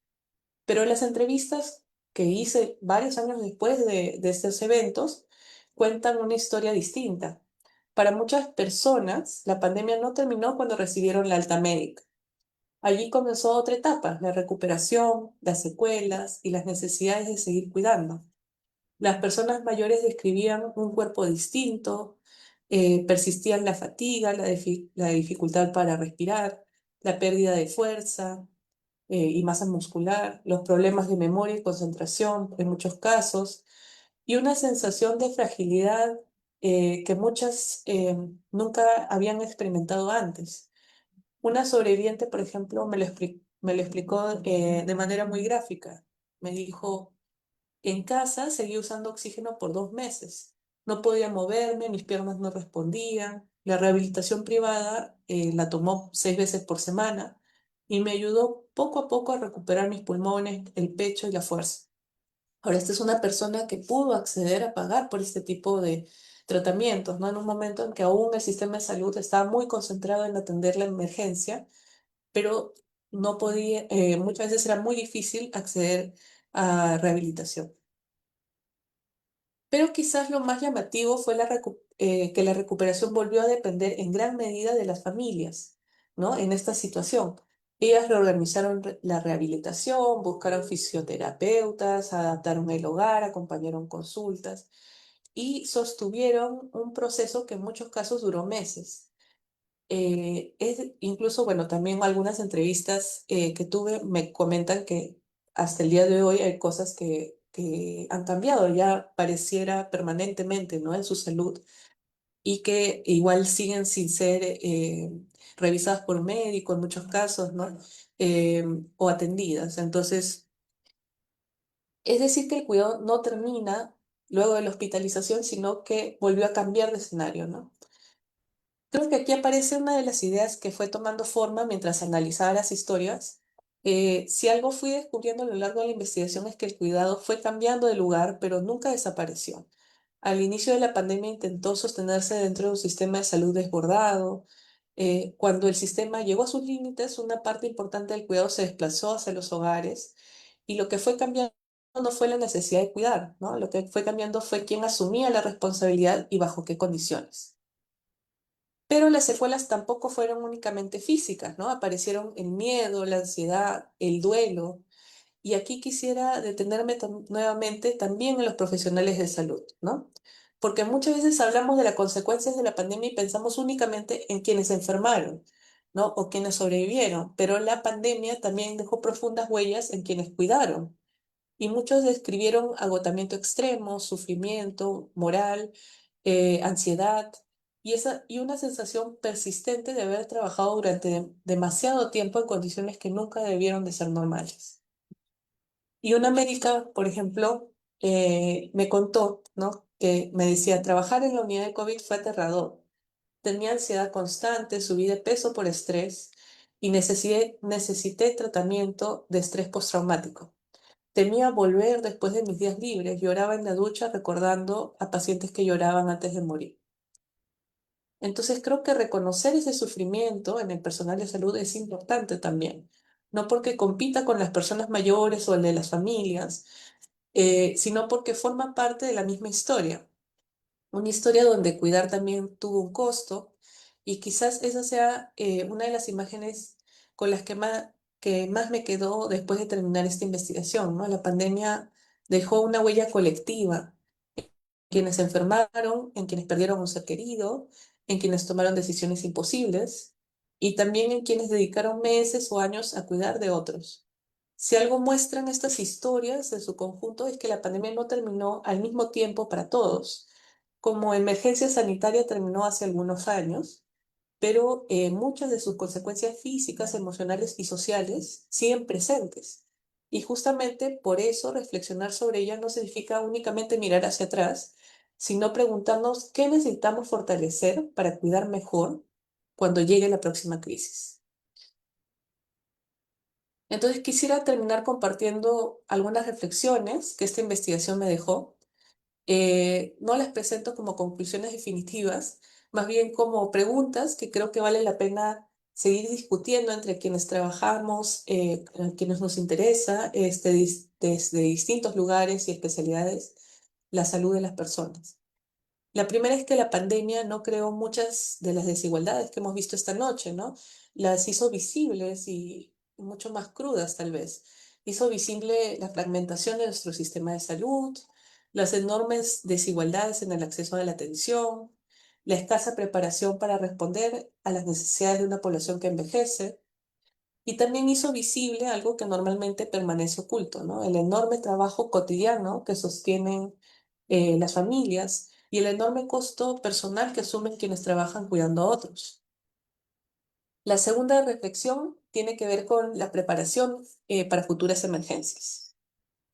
[SPEAKER 3] Pero en las entrevistas que hice varios años después de estos eventos cuentan una historia distinta. Para muchas personas, la pandemia no terminó cuando recibieron la alta médica. Allí comenzó otra etapa, la recuperación, las secuelas y las necesidades de seguir cuidando. Las personas mayores describían un cuerpo distinto, persistían la fatiga, la dificultad para respirar, la pérdida de fuerza y masa muscular, los problemas de memoria y concentración en muchos casos, y una sensación de fragilidad que muchas nunca habían experimentado antes. Una sobreviviente, por ejemplo, me lo explicó de manera muy gráfica. Me dijo, en casa seguí usando oxígeno por 2 meses. No podía moverme, mis piernas no respondían. La rehabilitación privada la tomó 6 veces por semana y me ayudó poco a poco a recuperar mis pulmones, el pecho y la fuerza. Ahora, esta es una persona que pudo acceder a pagar por este tipo de tratamientos, ¿no? En un momento en que aún el sistema de salud estaba muy concentrado en atender la emergencia, pero no podía, muchas veces era muy difícil acceder a rehabilitación. Pero quizás lo más llamativo fue que la recuperación volvió a depender en gran medida de las familias, ¿no? En esta situación. Ellas reorganizaron la rehabilitación, buscaron fisioterapeutas, adaptaron el hogar, acompañaron consultas y sostuvieron un proceso que en muchos casos duró meses. Incluso, bueno, también algunas entrevistas que tuve me comentan que hasta el día de hoy hay cosas que han cambiado, ya pareciera permanentemente, ¿no? En su salud y que igual siguen sin ser revisadas por un médico en muchos casos, ¿no? Eh, o atendidas. Entonces, es decir, que el cuidado no termina luego de la hospitalización, sino que volvió a cambiar de escenario, ¿no? Creo que aquí aparece una de las ideas que fue tomando forma mientras analizaba las historias. Si algo fui descubriendo a lo largo de la investigación es que el cuidado fue cambiando de lugar, pero nunca desapareció. Al inicio de la pandemia intentó sostenerse dentro de un sistema de salud desbordado. Cuando el sistema llegó a sus límites, una parte importante del cuidado se desplazó hacia los hogares y lo que fue cambiando no fue la necesidad de cuidar, ¿no? Lo que fue cambiando fue quién asumía la responsabilidad y bajo qué condiciones. Pero las secuelas tampoco fueron únicamente físicas, ¿no? Aparecieron el miedo, la ansiedad, el duelo. Y aquí quisiera detenerme nuevamente también en los profesionales de salud, ¿no? Porque muchas veces hablamos de las consecuencias de la pandemia y pensamos únicamente en quienes se enfermaron, ¿no? O quienes sobrevivieron, pero la pandemia también dejó profundas huellas en quienes cuidaron. Y muchos describieron agotamiento extremo, sufrimiento moral, ansiedad y una sensación persistente de haber trabajado durante demasiado tiempo en condiciones que nunca debieron de ser normales. Y una médica, por ejemplo, me contó, ¿no? Que me decía, trabajar en la unidad de COVID fue aterrador. Tenía ansiedad constante, subí de peso por estrés y necesité tratamiento de estrés postraumático. Temía volver después de mis días libres, lloraba en la ducha recordando a pacientes que lloraban antes de morir. Entonces creo que reconocer ese sufrimiento en el personal de salud es importante también, no porque compita con las personas mayores o el de las familias, sino porque forma parte de la misma historia. Una historia donde cuidar también tuvo un costo y quizás esa sea una de las imágenes con las que más me quedó después de terminar esta investigación, ¿no? La pandemia dejó una huella colectiva quienes se enfermaron, en quienes perdieron a un ser querido, en quienes tomaron decisiones imposibles y también en quienes dedicaron meses o años a cuidar de otros. Si algo muestran estas historias en su conjunto es que la pandemia no terminó al mismo tiempo para todos. Como emergencia sanitaria terminó hace algunos años, pero muchas de sus consecuencias físicas, emocionales y sociales siguen presentes. Y justamente por eso reflexionar sobre ellas no significa únicamente mirar hacia atrás, sino preguntarnos qué necesitamos fortalecer para cuidar mejor cuando llegue la próxima crisis. Entonces quisiera terminar compartiendo algunas reflexiones que esta investigación me dejó. No las presento como conclusiones definitivas, más bien como preguntas que creo que vale la pena seguir discutiendo entre quienes trabajamos, a quienes nos interesa, desde distintos lugares y especialidades, la salud de las personas. La primera es que la pandemia no creó muchas de las desigualdades que hemos visto esta noche, ¿no? Las hizo visibles y mucho más crudas, tal vez. Hizo visible la fragmentación de nuestro sistema de salud, las enormes desigualdades en el acceso a la atención, la escasa preparación para responder a las necesidades de una población que envejece, y también hizo visible algo que normalmente permanece oculto, ¿no? El enorme trabajo cotidiano que sostienen las familias y el enorme costo personal que asumen quienes trabajan cuidando a otros. La segunda reflexión tiene que ver con la preparación para futuras emergencias.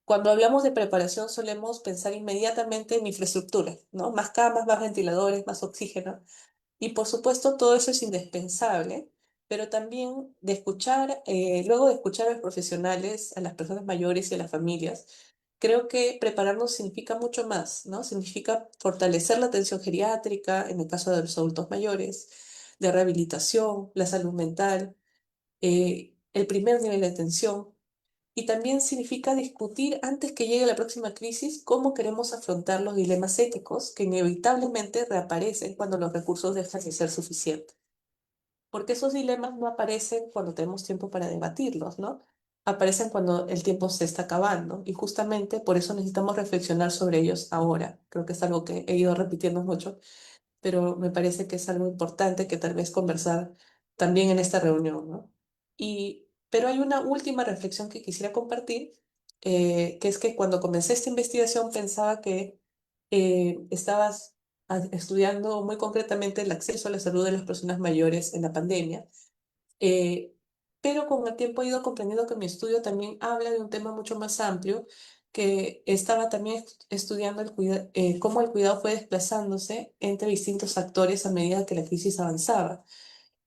[SPEAKER 3] Cuando hablamos de preparación solemos pensar inmediatamente en infraestructura, ¿no? Más camas, más ventiladores, más oxígeno. Y por supuesto, todo eso es indispensable, pero también de escuchar, luego de escuchar a los profesionales, a las personas mayores y a las familias, creo que prepararnos significa mucho más, ¿no? Significa fortalecer la atención geriátrica, en el caso de los adultos mayores, de rehabilitación, la salud mental, el primer nivel de atención. Y también significa discutir antes que llegue la próxima crisis cómo queremos afrontar los dilemas éticos que inevitablemente reaparecen cuando los recursos dejan de ser suficientes. Porque esos dilemas no aparecen cuando tenemos tiempo para debatirlos, ¿no? Aparecen cuando el tiempo se está acabando y justamente por eso necesitamos reflexionar sobre ellos ahora. Creo que es algo que he ido repitiendo mucho, pero me parece que es algo importante que tal vez conversar también en esta reunión, ¿no? Pero hay una última reflexión que quisiera compartir, que es que cuando comencé esta investigación pensaba que estabas estudiando muy concretamente el acceso a la salud de las personas mayores en la pandemia, eh, pero con el tiempo he ido comprendiendo que mi estudio también habla de un tema mucho más amplio, que estaba también estudiando cómo el cuidado fue desplazándose entre distintos actores a medida que la crisis avanzaba.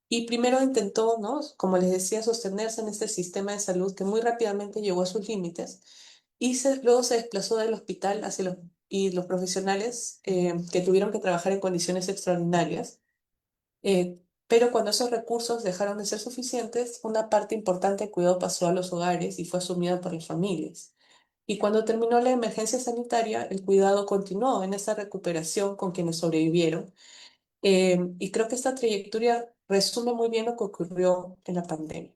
[SPEAKER 3] Y primero intentó, ¿no? Como les decía, sostenerse en este sistema de salud que muy rápidamente llegó a sus límites y luego se desplazó del hospital y los profesionales que tuvieron que trabajar en condiciones extraordinarias, pero cuando esos recursos dejaron de ser suficientes, una parte importante del cuidado pasó a los hogares y fue asumida por las familias. Y cuando terminó la emergencia sanitaria, el cuidado continuó en esa recuperación con quienes sobrevivieron. Y creo que esta trayectoria resume muy bien lo que ocurrió en la pandemia.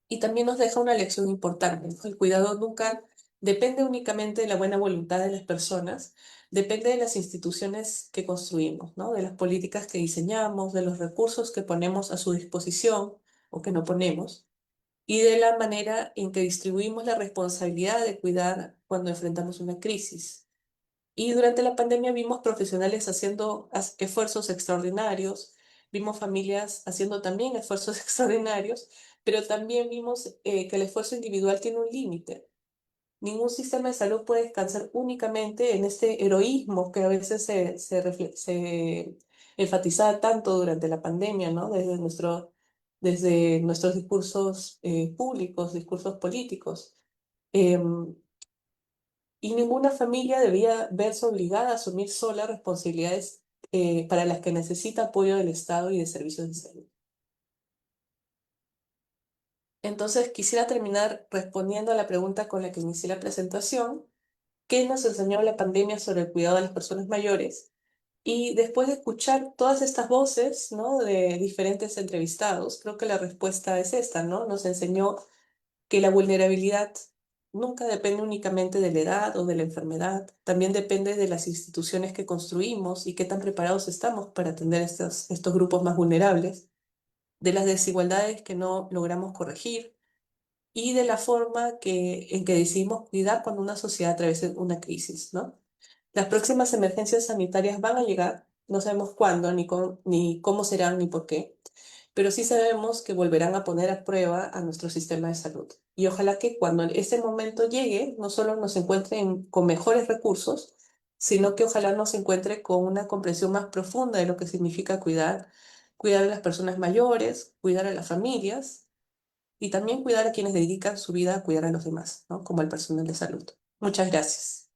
[SPEAKER 3] Y también nos deja una lección importante, ¿no? El cuidado nunca depende únicamente de la buena voluntad de las personas, depende de las instituciones que construimos, ¿no? De las políticas que diseñamos, de los recursos que ponemos a su disposición o que no ponemos, y de la manera en que distribuimos la responsabilidad de cuidar cuando enfrentamos una crisis. Y durante la pandemia vimos profesionales haciendo esfuerzos extraordinarios, vimos familias haciendo también esfuerzos extraordinarios, pero también vimos que el esfuerzo individual tiene un límite. Ningún sistema de salud puede descansar únicamente en este heroísmo que a veces se enfatizaba tanto durante la pandemia, ¿no? Desde nuestros discursos públicos, discursos políticos. Em, y ninguna familia debía verse obligada a asumir sola responsabilidades para las que necesita apoyo del Estado y de servicios de salud. Entonces, quisiera terminar respondiendo a la pregunta con la que inicié la presentación: ¿qué nos enseñó la pandemia sobre el cuidado de las personas mayores? Y después de escuchar todas estas voces, ¿no? De diferentes entrevistados, creo que la respuesta es esta, ¿no? Nos enseñó que la vulnerabilidad nunca depende únicamente de la edad o de la enfermedad, también depende de las instituciones que construimos y qué tan preparados estamos para atender estos grupos más vulnerables, de las desigualdades que no logramos corregir y de la forma en que decidimos cuidar cuando una sociedad atraviesa una crisis, ¿no? Las próximas emergencias sanitarias van a llegar, no sabemos cuándo, ni cómo serán, ni por qué, pero sí sabemos que volverán a poner a prueba a nuestro sistema de salud. Y ojalá que cuando ese momento llegue, no solo nos encuentren con mejores recursos, sino que ojalá nos encuentre con una comprensión más profunda de lo que significa cuidar a las personas mayores, cuidar a las familias y también cuidar a quienes dedican su vida a cuidar a los demás, ¿no? Como el personal de salud. Muchas gracias.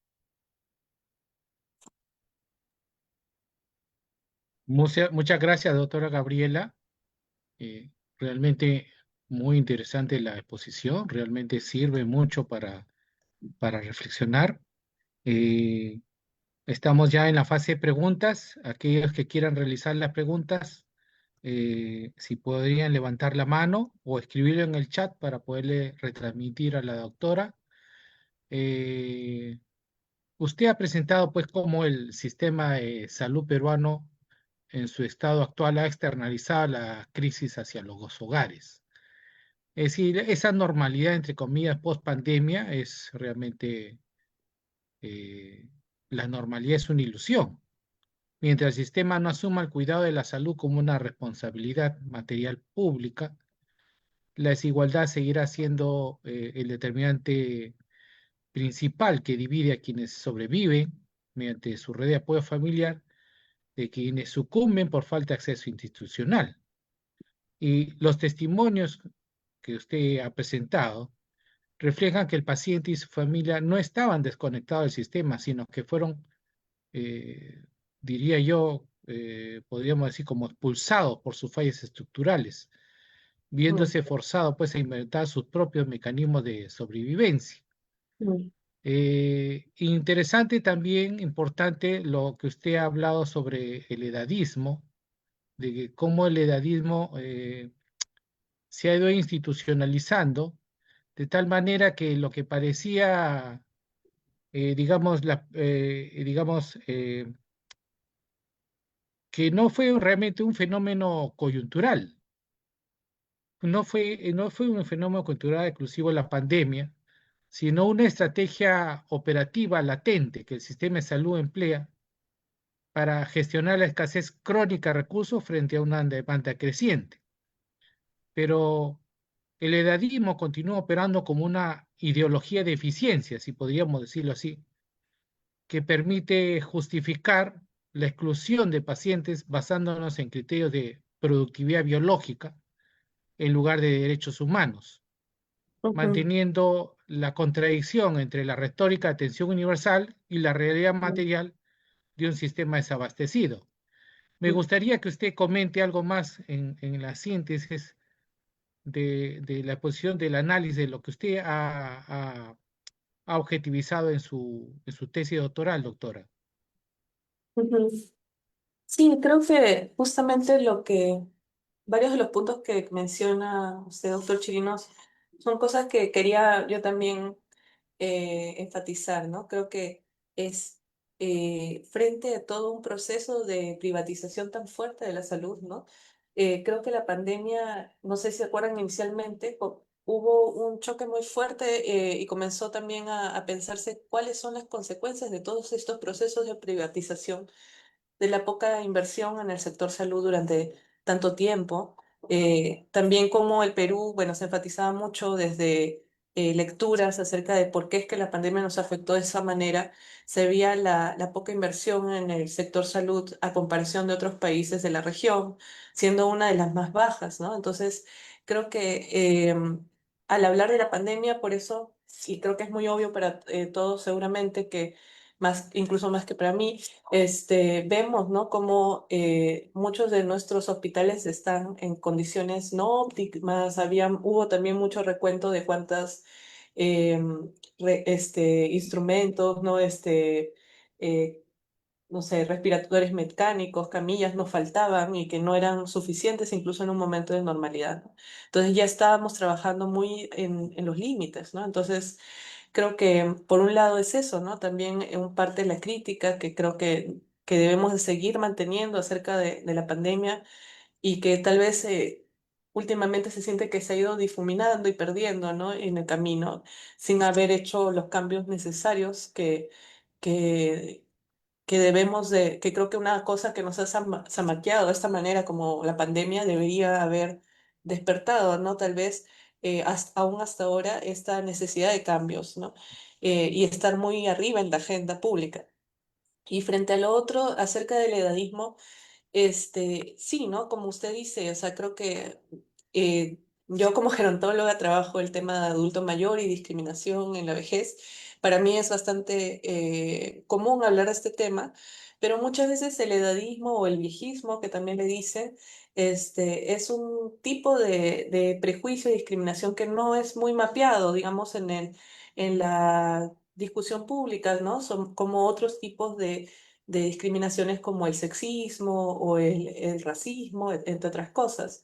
[SPEAKER 2] Muchas gracias, doctora Gabriela. Eh, Realmente muy interesante la exposición, realmente sirve mucho para reflexionar. Eh, Estamos ya en la fase de preguntas. Aquellos que quieran realizar las preguntas, si podrían levantar la mano o escribirlo en el chat para poderle retransmitir a la doctora. Eh, Usted ha presentado pues cómo el sistema de salud peruano en su estado actual ha externalizado la crisis hacia los hogares. Es decir, esa normalidad, entre comillas, post pandemia es realmente, eh, la normalidad es una ilusión. Mientras el sistema no asuma el cuidado de la salud como una responsabilidad material pública, la desigualdad seguirá siendo el determinante principal que divide a quienes sobreviven mediante su red de apoyo familiar de quienes sucumben por falta de acceso institucional. Y los testimonios que usted ha presentado reflejan que el paciente y su familia no estaban desconectados del sistema, sino que fueron, eh, diría yo, podríamos decir como expulsados por sus fallas estructurales,
[SPEAKER 3] Mm,
[SPEAKER 2] viéndose forzados pues a inventar sus propios mecanismos de sobrevivencia.
[SPEAKER 3] mm,
[SPEAKER 2] Interesante también, importante lo que usted ha hablado sobre el edadismo, de que cómo el edadismo se ha ido institucionalizando de tal manera que lo que parecía, digamos, que no fue realmente un fenómeno coyuntural, no fue un fenómeno coyuntural exclusivo de la pandemia, sino una estrategia operativa latente que el sistema de salud emplea para gestionar la escasez crónica de recursos frente a una demanda creciente. Pero el edadismo continúa operando como una ideología de eficiencia, si podríamos decirlo así, que permite justificar la exclusión de pacientes basándonos en criterios de productividad biológica en lugar de derechos humanos,
[SPEAKER 3] ujú,
[SPEAKER 2] manteniendo la contradicción entre la retórica de atención universal y la realidad
[SPEAKER 3] mm,
[SPEAKER 2] material de un sistema desabastecido. Me
[SPEAKER 3] mm.
[SPEAKER 2] gustaría que usted comente algo más en la síntesis de la posición del análisis de lo que usted ha objetivizado en su tesis doctoral, doctora.
[SPEAKER 3] Ujú. Sí, creo que justamente varios de los puntos que menciona usted, doctor Chirinos, son cosas que quería yo también enfatizar, ¿no? Creo que es frente a todo un proceso de privatización tan fuerte de la salud, ¿no? Creo que la pandemia, no sé si se acuerdan inicialmente, hubo un choque muy fuerte y comenzó también a pensarse cuáles son las consecuencias de todos estos procesos de privatización de la poca inversión en el sector salud durante tanto tiempo. También como el Perú, bueno, se enfatizaba mucho desde lecturas acerca de por qué es que la pandemia nos afectó de esa manera. Se veía la poca inversión en el sector salud a comparación de otros países de la región, siendo una de las más bajas, ¿no? Entonces, creo que al hablar de la pandemia, por eso, y creo que es muy obvio para todos seguramente que más, incluso más que para mí, vemos, ¿no? Como muchos de nuestros hospitales están en condiciones no óptimas. Hubo también mucho recuento de cuántas instrumentos, ¿no? Eh, no sé, respiradores mecánicos, camillas nos faltaban y que no eran suficientes incluso en un momento de normalidad, ¿no? Entonces ya estábamos trabajando muy en los límites, ¿no? Entonces creo que por un lado es eso, ¿no? También en parte la crítica que creo que debemos de seguir manteniendo acerca de la pandemia y que tal vez últimamente se siente que se ha ido difuminando y perdiendo, ¿no? En el camino, sin haber hecho los cambios necesarios que, que debemos que creo que una cosa que nos ha zamaqueado de esta manera como la pandemia debería haber despertado, ¿no? Tal vez aún hasta ahora esta necesidad de cambios, ¿no? Y estar muy arriba en la agenda pública. Y frente a lo otro, acerca del edadismo, sí, ¿no? Como usted dice, o sea, creo que yo como gerontóloga trabajo el tema de adulto mayor y discriminación en la vejez. Para mí es bastante común hablar de este tema pero muchas veces el edadismo o el viejismo, que también le dicen, es un tipo de prejuicio y discriminación que no es muy mapeado, digamos, en la discusión pública, ¿no? Son como otros tipos de discriminaciones como el sexismo o el racismo, entre otras cosas.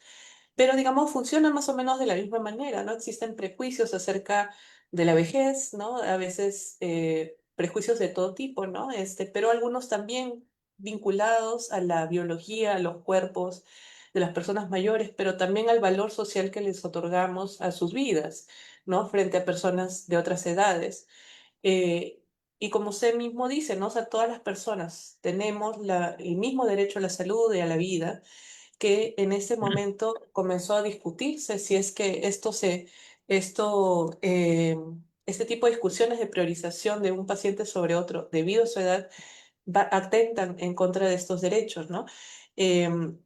[SPEAKER 3] Pero, digamos, funciona más o menos de la misma manera, ¿no? Existen prejuicios acerca de la vejez, ¿no? A veces prejuicios de todo tipo, ¿no? Pero algunos también vinculados a la biología, a los cuerpos de las personas mayores, pero también al valor social que les otorgamos a sus vidas, ¿no? Frente a personas de otras edades. Eh, y como usted mismo dice, ¿no? O sea, todas las personas tenemos el mismo derecho a la salud y a la vida, que en ese momento comenzó a discutirse si es que esto, este tipo de discusiones de priorización de un paciente sobre otro debido a su edad atentan en contra de estos derechos, ¿no? Em,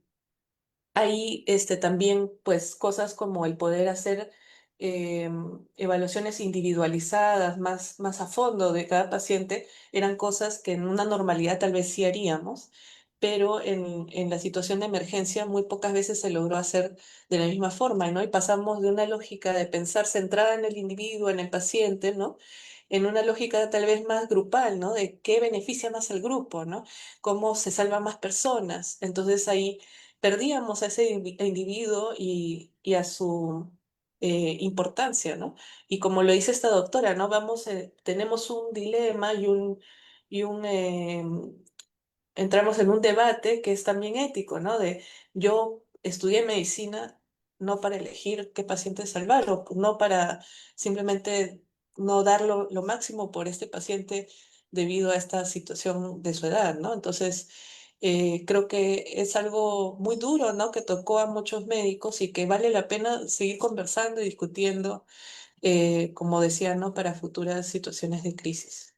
[SPEAKER 3] Hay también pues cosas como el poder hacer evaluaciones individualizadas más a fondo de cada paciente, eran cosas que en una normalidad tal vez sí haríamos, pero en la situación de emergencia muy pocas veces se logró hacer de la misma forma, ¿no? Y pasamos de una lógica de pensar centrada en el individuo, en el paciente, ¿no? En una lógica tal vez más grupal, ¿no? De qué beneficia más al grupo, ¿no? Cómo se salvan más personas. Entonces ahí perdíamos a ese individuo y a su importancia, ¿no? Y como lo dice esta doctora, ¿no? Tenemos un dilema y un entramos en un debate que es también ético, ¿no? De yo estudié medicina no para elegir qué paciente salvar o no para simplemente no dar lo máximo por este paciente debido a esta situación de su edad, ¿no? Entonces, creo que es algo muy duro, ¿no? Que tocó a muchos médicos y que vale la pena seguir conversando y discutiendo, como decía, ¿no? Para futuras situaciones de crisis.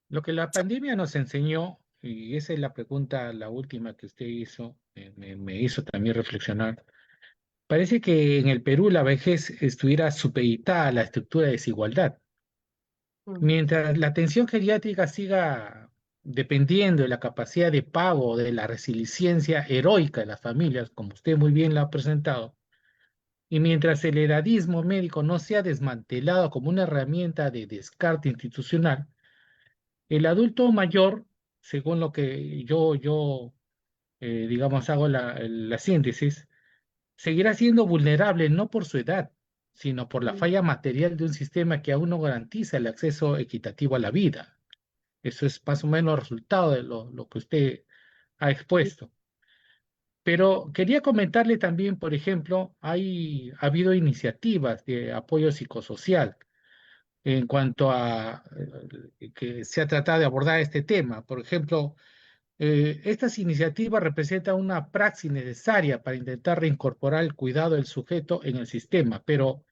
[SPEAKER 2] Lo que la pandemia nos enseñó, y esa es la pregunta, la última que usted hizo, me hizo también reflexionar. Parece que en el Perú la vejez estuviera supeditada a la estructura de desigualdad.
[SPEAKER 3] Mm,
[SPEAKER 2] Mientras la atención geriátrica siga dependiendo de la capacidad de pago, de la resiliencia heroica de las familias, como usted muy bien lo ha presentado, y mientras el edadismo médico no sea desmantelado como una herramienta de descarte institucional, el adulto mayor, según lo que digamos, hago la síntesis, seguirá siendo vulnerable no por su edad, sino por la
[SPEAKER 3] mm,
[SPEAKER 2] falla material de un sistema que aún no garantiza el acceso equitativo a la vida. Eso es más o menos el resultado de lo que usted ha
[SPEAKER 3] mm,
[SPEAKER 2] expuesto. Pero quería comentarle también, por ejemplo, ha habido iniciativas de apoyo psicosocial en cuanto a que se ha tratado de abordar este tema. Por ejemplo, estas iniciativas representan una praxis necesaria para intentar reincorporar el cuidado del sujeto en el sistema, pero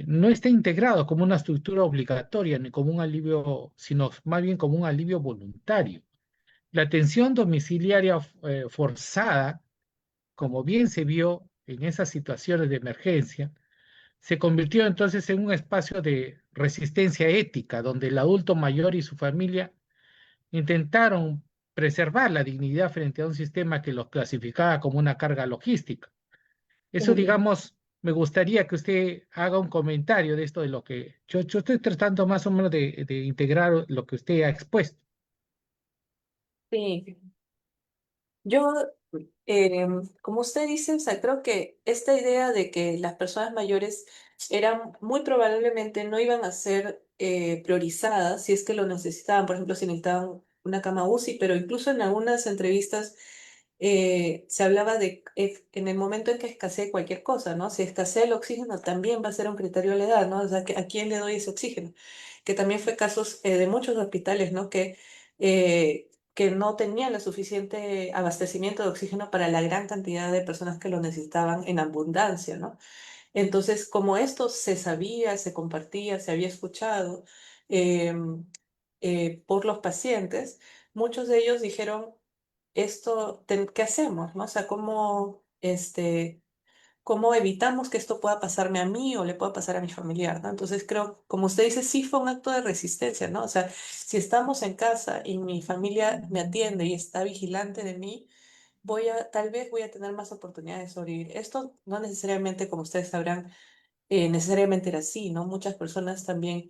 [SPEAKER 2] no está integrado como una estructura obligatoria ni como un alivio, sino más bien como un alivio voluntario. La atención domiciliaria forzada, como bien se vio en esas situaciones de emergencia, se convirtió entonces en un espacio de resistencia ética, donde el adulto mayor y su familia intentaron preservar la dignidad frente a un sistema que los clasificaba como una carga logística. Eso,
[SPEAKER 3] mm.
[SPEAKER 2] digamos, me gustaría que usted haga un comentario de esto, de lo que yo estoy tratando más o menos de integrar lo que usted ha expuesto.
[SPEAKER 3] Sí, yo, como usted dice, o sea, creo que esta idea de que las personas mayores eran muy probablemente no iban a ser priorizadas si es que lo necesitaban, por ejemplo, si necesitaban una cama UCI, pero incluso en algunas entrevistas se hablaba de en el momento en que escasee cualquier cosa, ¿no? Si escasea el oxígeno también va a ser un criterio de la edad, ¿no? O sea, ¿a quién le doy ese oxígeno? Que también fue casos de muchos hospitales, ¿no? Que no tenían el suficiente abastecimiento de oxígeno para la gran cantidad de personas que lo necesitaban en abundancia, ¿no? Entonces, como esto se sabía, se compartía, se había escuchado em, por los pacientes, muchos de ellos dijeron, ¿qué hacemos? ¿No? O sea, ¿cómo ¿cómo evitamos que esto pueda pasarme a mí o le pueda pasar a mi familiar, ¿no? Entonces creo, como usted dice, sí fue un acto de resistencia, ¿no? O sea, si estamos en casa y mi familia me atiende y está vigilante de mí, tal vez voy a tener más oportunidades de sobrevivir. Esto no necesariamente, como ustedes sabrán, necesariamente era así, ¿no? Muchas personas también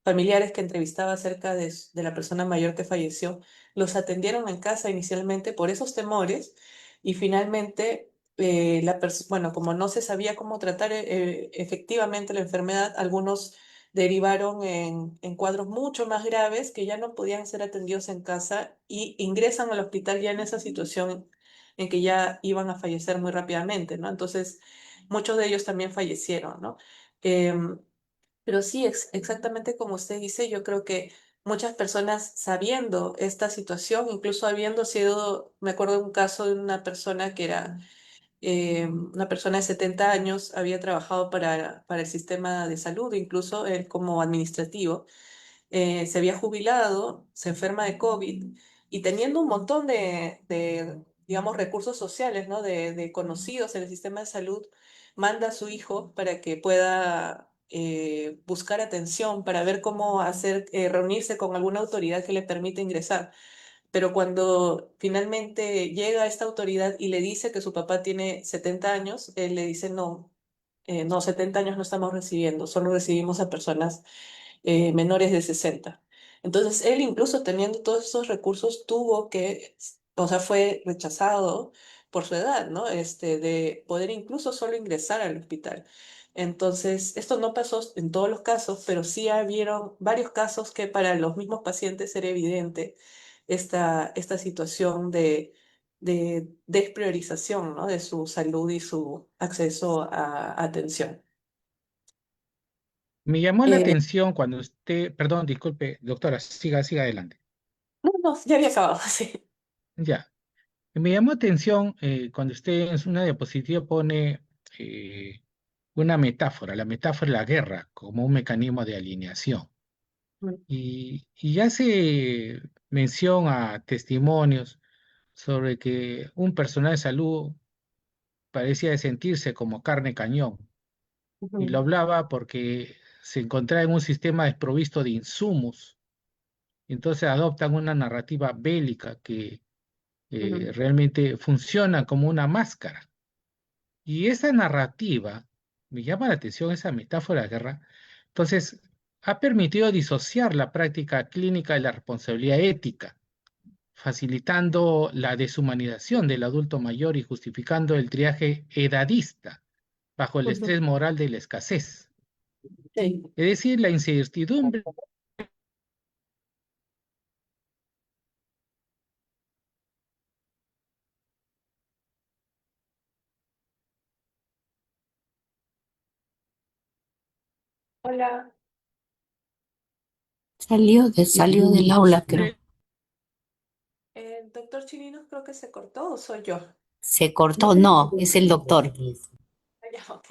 [SPEAKER 3] familiares que entrevistaba acerca de la persona mayor que falleció, los atendieron en casa inicialmente por esos temores y finalmente, bueno, como no se sabía cómo tratar efectivamente la enfermedad, algunos derivaron en cuadros mucho más graves que ya no podían ser atendidos en casa y ingresan al hospital ya en esa situación en que ya iban a fallecer muy rápidamente, ¿no? Entonces, muchos de ellos también fallecieron, ¿no? Em, pero sí, exactamente como usted dice, yo creo que muchas personas sabiendo esta situación, incluso habiendo sido, me acuerdo de un caso de una persona que era una persona de 70 años, había trabajado para el sistema de salud, incluso él como administrativo, se había jubilado, se enferma de COVID y teniendo un montón digamos, recursos sociales, ¿no? De conocidos en el sistema de salud, manda a su hijo para que pueda buscar atención, para ver cómo hacer, reunirse con alguna autoridad que le permita ingresar. Pero cuando finalmente llega esta autoridad y le dice que su papá tiene 70 años, él le dice, no, no, 70 años no estamos recibiendo, solo recibimos a personas menores de 60. Entonces, él incluso teniendo todos esos recursos tuvo que, o sea, fue rechazado por su edad, ¿no? De poder incluso solo ingresar al hospital. Entonces, esto no pasó en todos los casos, pero sí hubieron varios casos que para los mismos pacientes era evidente esta situación de despriorización, ¿no? De su salud y su acceso a atención.
[SPEAKER 2] Me llamó la
[SPEAKER 3] Eh,
[SPEAKER 2] atención cuando usted, perdón, disculpe, doctora, siga adelante.
[SPEAKER 3] no, no, ya había acabado, sí.
[SPEAKER 2] Ya, me llamó atención cuando usted en una diapositiva pone una metáfora, la metáfora de la guerra como un mecanismo de alineación. Y hace mención a testimonios sobre que un personal de salud parecía de sentirse como carne cañón. Y lo
[SPEAKER 3] Ujú,
[SPEAKER 2] hablaba porque se encontraba en un sistema desprovisto de insumos. Entonces adoptan una narrativa bélica que
[SPEAKER 3] ujú,
[SPEAKER 2] realmente funciona como una máscara. Y esa narrativa, me llama la atención esa metáfora de guerra, entonces ha permitido disociar la práctica clínica de la responsabilidad ética, facilitando la deshumanización del adulto mayor y justificando el triaje edadista bajo el
[SPEAKER 3] ujú.
[SPEAKER 2] estrés moral de la escasez.
[SPEAKER 3] Sí.
[SPEAKER 2] Es decir, la incertidumbre.
[SPEAKER 3] Hola,
[SPEAKER 4] Salió del aula, creo.
[SPEAKER 3] el doctor Chirinos creo que se cortó o soy yo.
[SPEAKER 4] Se cortó, no, es el doctor.
[SPEAKER 3] Ah, ya, ok.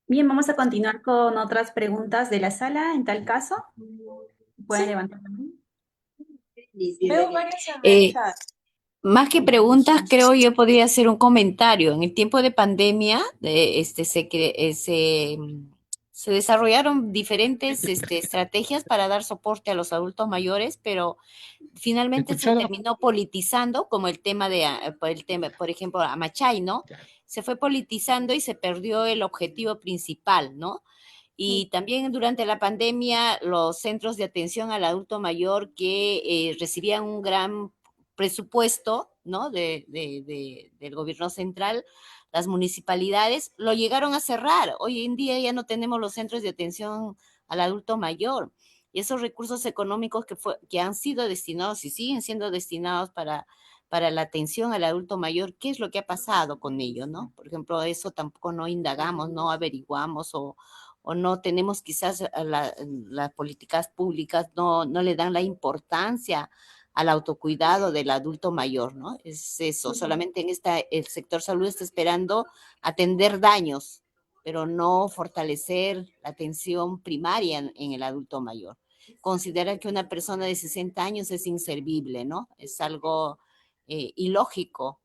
[SPEAKER 1] Bien, vamos a continuar con otras preguntas de la sala. En tal caso, pueden
[SPEAKER 3] Sí,
[SPEAKER 1] levantar la mano.
[SPEAKER 3] veo varias en el
[SPEAKER 4] Eh,
[SPEAKER 3] chat.
[SPEAKER 4] Más que preguntas, creo yo podría hacer un comentario. En el tiempo de pandemia, se desarrollaron diferentes estrategias para dar soporte a los adultos mayores, pero
[SPEAKER 2] ¿He
[SPEAKER 4] finalmente se
[SPEAKER 2] escuchado?
[SPEAKER 4] terminó politizando, como por ejemplo, Amachay, ¿no?
[SPEAKER 2] Ya.
[SPEAKER 4] Se fue politizando y se perdió el objetivo principal, ¿no? Y también durante la pandemia, los centros de atención al adulto mayor que recibían un gran presupuesto, ¿no? Del gobierno central, las municipalidades, lo llegaron a cerrar. Hoy en día ya no tenemos los centros de atención al adulto mayor. Y esos recursos económicos que han sido destinados y siguen siendo destinados para la atención al adulto mayor, ¿qué es lo que ha pasado con ello, no? Por ejemplo, eso tampoco no indagamos, no averiguamos o no tenemos quizás las políticas públicas, no le dan la importancia al autocuidado del adulto mayor, ¿no? Es eso,
[SPEAKER 3] Ujú.
[SPEAKER 4] solamente el sector salud está esperando atender daños, pero no fortalecer la atención primaria en el adulto mayor. Considera que una persona de 60 años es inservible, ¿no? Es algo ilógico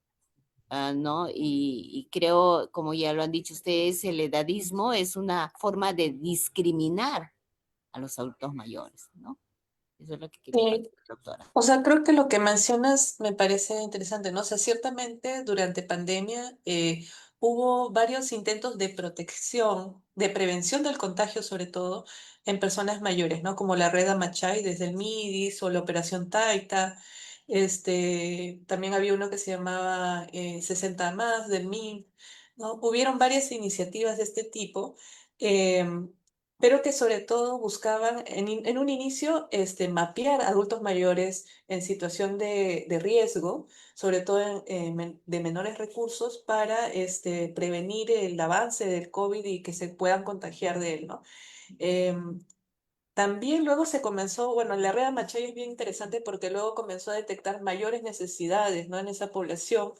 [SPEAKER 4] ¿no? Y creo, como ya lo han dicho ustedes, el edadismo es una forma de discriminar a los adultos mayores, ¿no? Eso es lo que quería
[SPEAKER 3] Sí.
[SPEAKER 4] comentar, doctora.
[SPEAKER 3] O sea, creo que lo que mencionas me parece interesante, ¿no? O sea, ciertamente durante pandemia hubo varios intentos de protección, de prevención del contagio, sobre todo en personas mayores, ¿no? Como la red Amachay desde el MIDIS o la Operación Taita. También había uno que se llamaba 60 más del MIN, ¿no? Hubieron varias iniciativas de este tipo. em, pero que sobre todo buscaban en un inicio mapear adultos mayores en situación de riesgo, sobre todo de menores recursos, para prevenir el avance del COVID y que se puedan contagiar de él, ¿no? Em, También luego se comenzó, bueno, la red Machay es bien interesante porque luego comenzó a detectar mayores necesidades, ¿no? En esa población,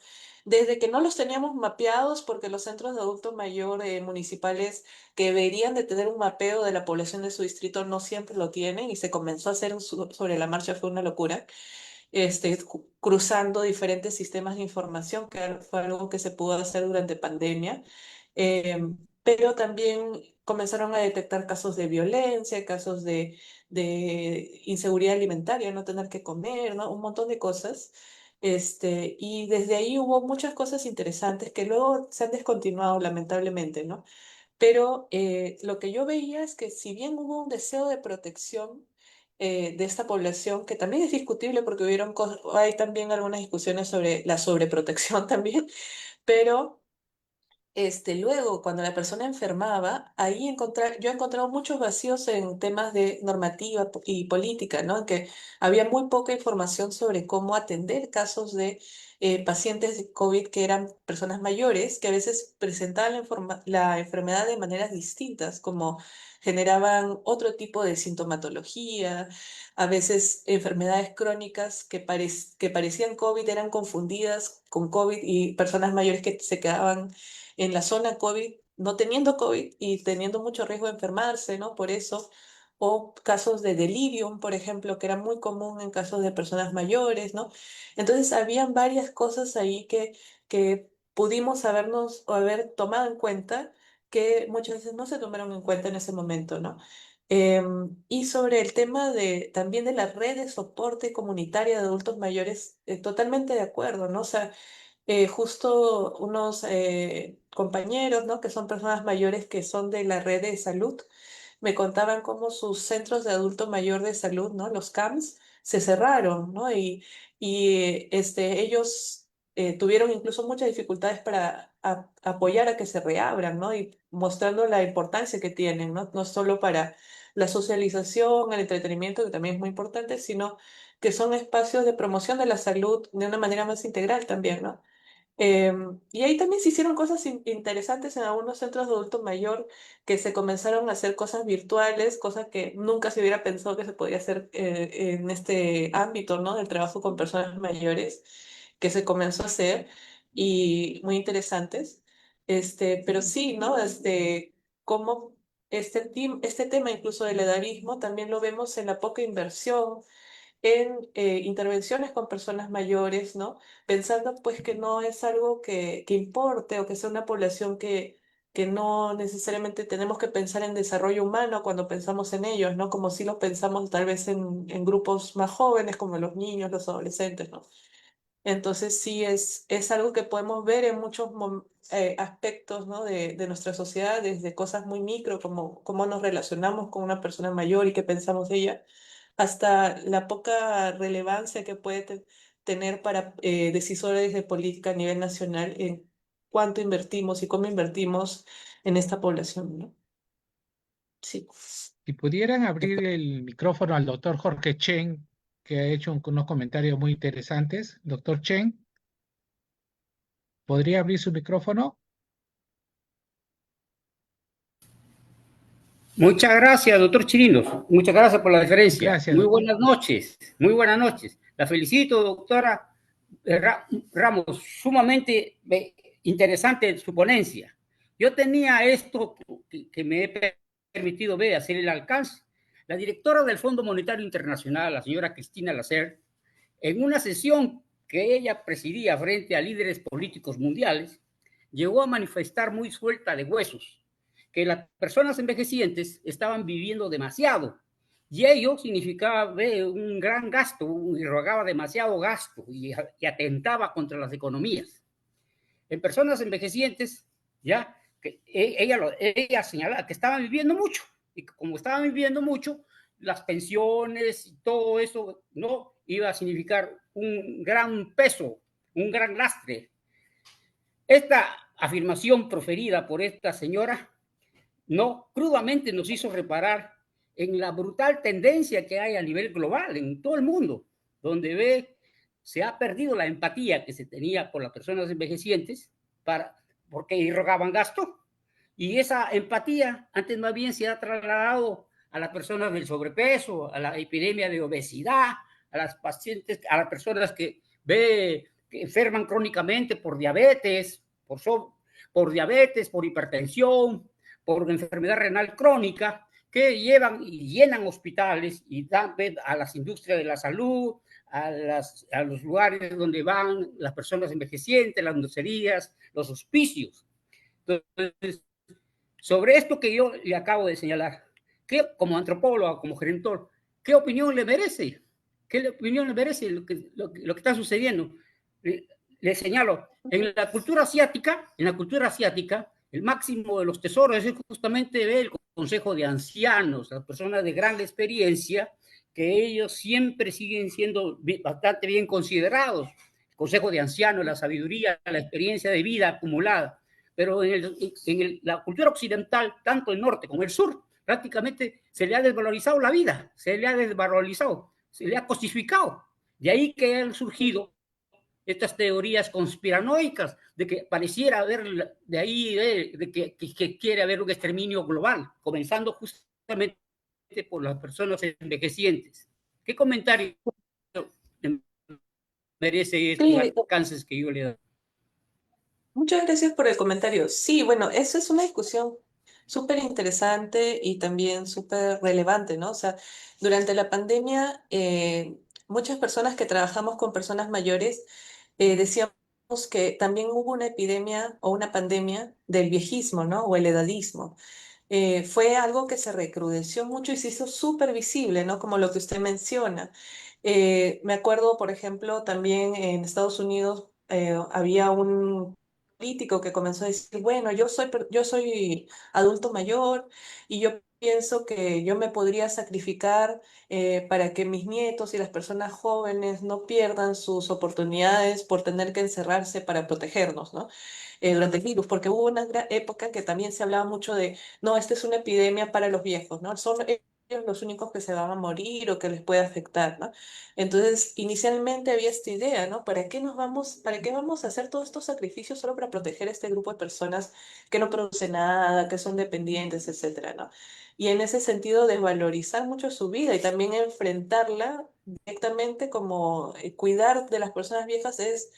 [SPEAKER 3] desde que no los teníamos mapeados porque los centros de adulto mayor municipales que deberían de tener un mapeo de la población de su distrito no siempre lo tienen y se comenzó a hacer sobre la marcha, fue una locura, cruzando diferentes sistemas de información, que fue algo que se pudo hacer durante pandemia. Pero también comenzaron a detectar casos de violencia, casos de inseguridad alimentaria, no tener que comer, ¿no? Un montón de cosas. Y desde ahí hubo muchas cosas interesantes que luego se han descontinuado lamentablemente, ¿no? Pero lo que yo veía es que si bien hubo un deseo de protección de esta población, que también es discutible porque hay también algunas discusiones sobre la sobreprotección también, pero luego, cuando la persona enfermaba, yo he encontrado muchos vacíos en temas de normativa y política, ¿no? En que había muy poca información sobre cómo atender casos de pacientes de COVID que eran personas mayores, que a veces presentaban la enfermedad de maneras distintas, como generaban otro tipo de sintomatología, a veces enfermedades crónicas que parecían COVID eran confundidas con COVID y personas mayores que se quedaban en la zona COVID, no teniendo COVID y teniendo mucho riesgo de enfermarse, ¿no? Por eso, o casos de delirium, por ejemplo, que era muy común en casos de personas mayores, ¿no? Entonces, habían varias cosas ahí que pudimos habernos o haber tomado en cuenta que muchas veces no se tomaron en cuenta en ese momento, ¿no? Y sobre el tema también de la red de soporte comunitaria de adultos mayores, totalmente de acuerdo, ¿no? O sea, justo unos compañeros, ¿no? Que son personas mayores que son de la red de salud, me contaban cómo sus centros de adulto mayor de salud, ¿no? Los CAMS, se cerraron, ¿no? Y ellos tuvieron incluso muchas dificultades para apoyar a que se reabran, ¿no? Y mostrando la importancia que tienen, ¿no? No solo para la socialización, el entretenimiento, que también es muy importante, sino que son espacios de promoción de la salud de una manera más integral también, ¿no? Y ahí también se hicieron cosas interesantes en algunos centros de adulto mayor que se comenzaron a hacer cosas virtuales, cosas que nunca se hubiera pensado que se podía hacer en este ámbito, ¿no? Del trabajo con personas mayores, que se comenzó a hacer y muy interesantes. Pero sí, ¿no? Cómo este tema incluso del edadismo también lo vemos en la poca inversión en intervenciones con personas mayores, ¿no? Pensando pues que no es algo que importe o que sea una población que no necesariamente tenemos que pensar en desarrollo humano cuando pensamos en ellos, ¿no? Como si lo pensamos tal vez en grupos más jóvenes como los niños, los adolescentes, ¿no? Entonces sí es algo que podemos ver en muchos aspectos, ¿no? de nuestra sociedad, desde cosas muy micro, como cómo nos relacionamos con una persona mayor y qué pensamos de ella, hasta la poca relevancia que puede tener para decisores de política a nivel nacional en cuánto invertimos y cómo invertimos en esta población, ¿no? Sí.
[SPEAKER 2] Si pudieran abrir el micrófono al doctor Jorge Chen, que ha hecho unos comentarios muy interesantes. Doctor Chen, ¿podría abrir su micrófono?
[SPEAKER 5] Muchas gracias, doctor Chirinos. Muchas gracias por la referencia.
[SPEAKER 2] Gracias,
[SPEAKER 5] Muy
[SPEAKER 2] doctor.
[SPEAKER 5] buenas noches. Muy buenas noches. La felicito, doctora Ramos. Sumamente interesante su ponencia. Yo tenía esto que me he permitido ver, hacer el alcance. La directora del Fondo Monetario Internacional, la señora Cristina Lacer, en una sesión que ella presidía frente a líderes políticos mundiales, llegó a manifestar muy suelta de huesos que las personas envejecientes estaban viviendo demasiado y ello significaba un gran gasto y rogaba demasiado gasto y atentaba contra las economías. En personas envejecientes, ya, ella señalaba que estaban viviendo mucho y como estaban viviendo mucho, las pensiones y todo eso no iba a significar un gran peso, un gran lastre. Esta afirmación proferida por esta señora no crudamente nos hizo reparar en la brutal tendencia que hay a nivel global en todo el mundo, donde se ha perdido la empatía que se tenía por las personas envejecientes porque irrogaban gasto, y esa empatía antes más bien se ha trasladado a las personas del sobrepeso, a la epidemia de obesidad, a las pacientes, a las personas que enferman crónicamente por diabetes, por diabetes, por hipertensión, por enfermedad renal crónica, que llevan y llenan hospitales y dan a las industrias de la salud, a los lugares donde van las personas envejecientes, las dulcerías, los hospicios. Entonces, sobre esto que yo le acabo de señalar, como antropólogo, como gerentor, ¿qué opinión le merece? ¿Qué opinión le merece lo que está sucediendo? Le señalo, en la cultura asiática, el máximo de los tesoros es justamente el consejo de ancianos, las personas de gran experiencia, que ellos siempre siguen siendo bastante bien considerados. El consejo de ancianos, la sabiduría, la experiencia de vida acumulada. Pero la cultura occidental, tanto el norte como el sur, prácticamente se le ha desvalorizado la vida, se le ha desvalorizado, se le ha cosificado. De ahí que han surgido estas teorías conspiranoicas de que pareciera haber, de ahí de que quiere haber un exterminio global, comenzando justamente por las personas envejecientes. ¿Qué comentario merece estos
[SPEAKER 3] Sí,
[SPEAKER 5] alcances que yo le doy?
[SPEAKER 3] muchas gracias por el comentario. Sí, bueno, eso es una discusión súper interesante y también súper relevante, ¿no? O sea, durante la pandemia, muchas personas que trabajamos con personas mayores decíamos que también hubo una epidemia o una pandemia del viejismo, ¿no? O el edadismo. Fue algo que se recrudeció mucho y se hizo súper visible, ¿no? Como lo que usted menciona. Me acuerdo, por ejemplo, también en Estados Unidos había un político que comenzó a decir, bueno, yo soy adulto mayor y yo pienso que yo me podría sacrificar para que mis nietos y las personas jóvenes no pierdan sus oportunidades por tener que encerrarse para protegernos, ¿no? Durante el virus, porque hubo una época que también se hablaba mucho de, no, esta es una epidemia para los viejos, ¿no? Son ellos los únicos que se van a morir o que les puede afectar, ¿no? Entonces, inicialmente había esta idea, ¿no? Para qué vamos a hacer todos estos sacrificios solo para proteger a este grupo de personas que no producen nada, que son dependientes, etcétera, ¿no? Y en ese sentido, desvalorizar mucho su vida y también enfrentarla directamente como cuidar de las personas viejas es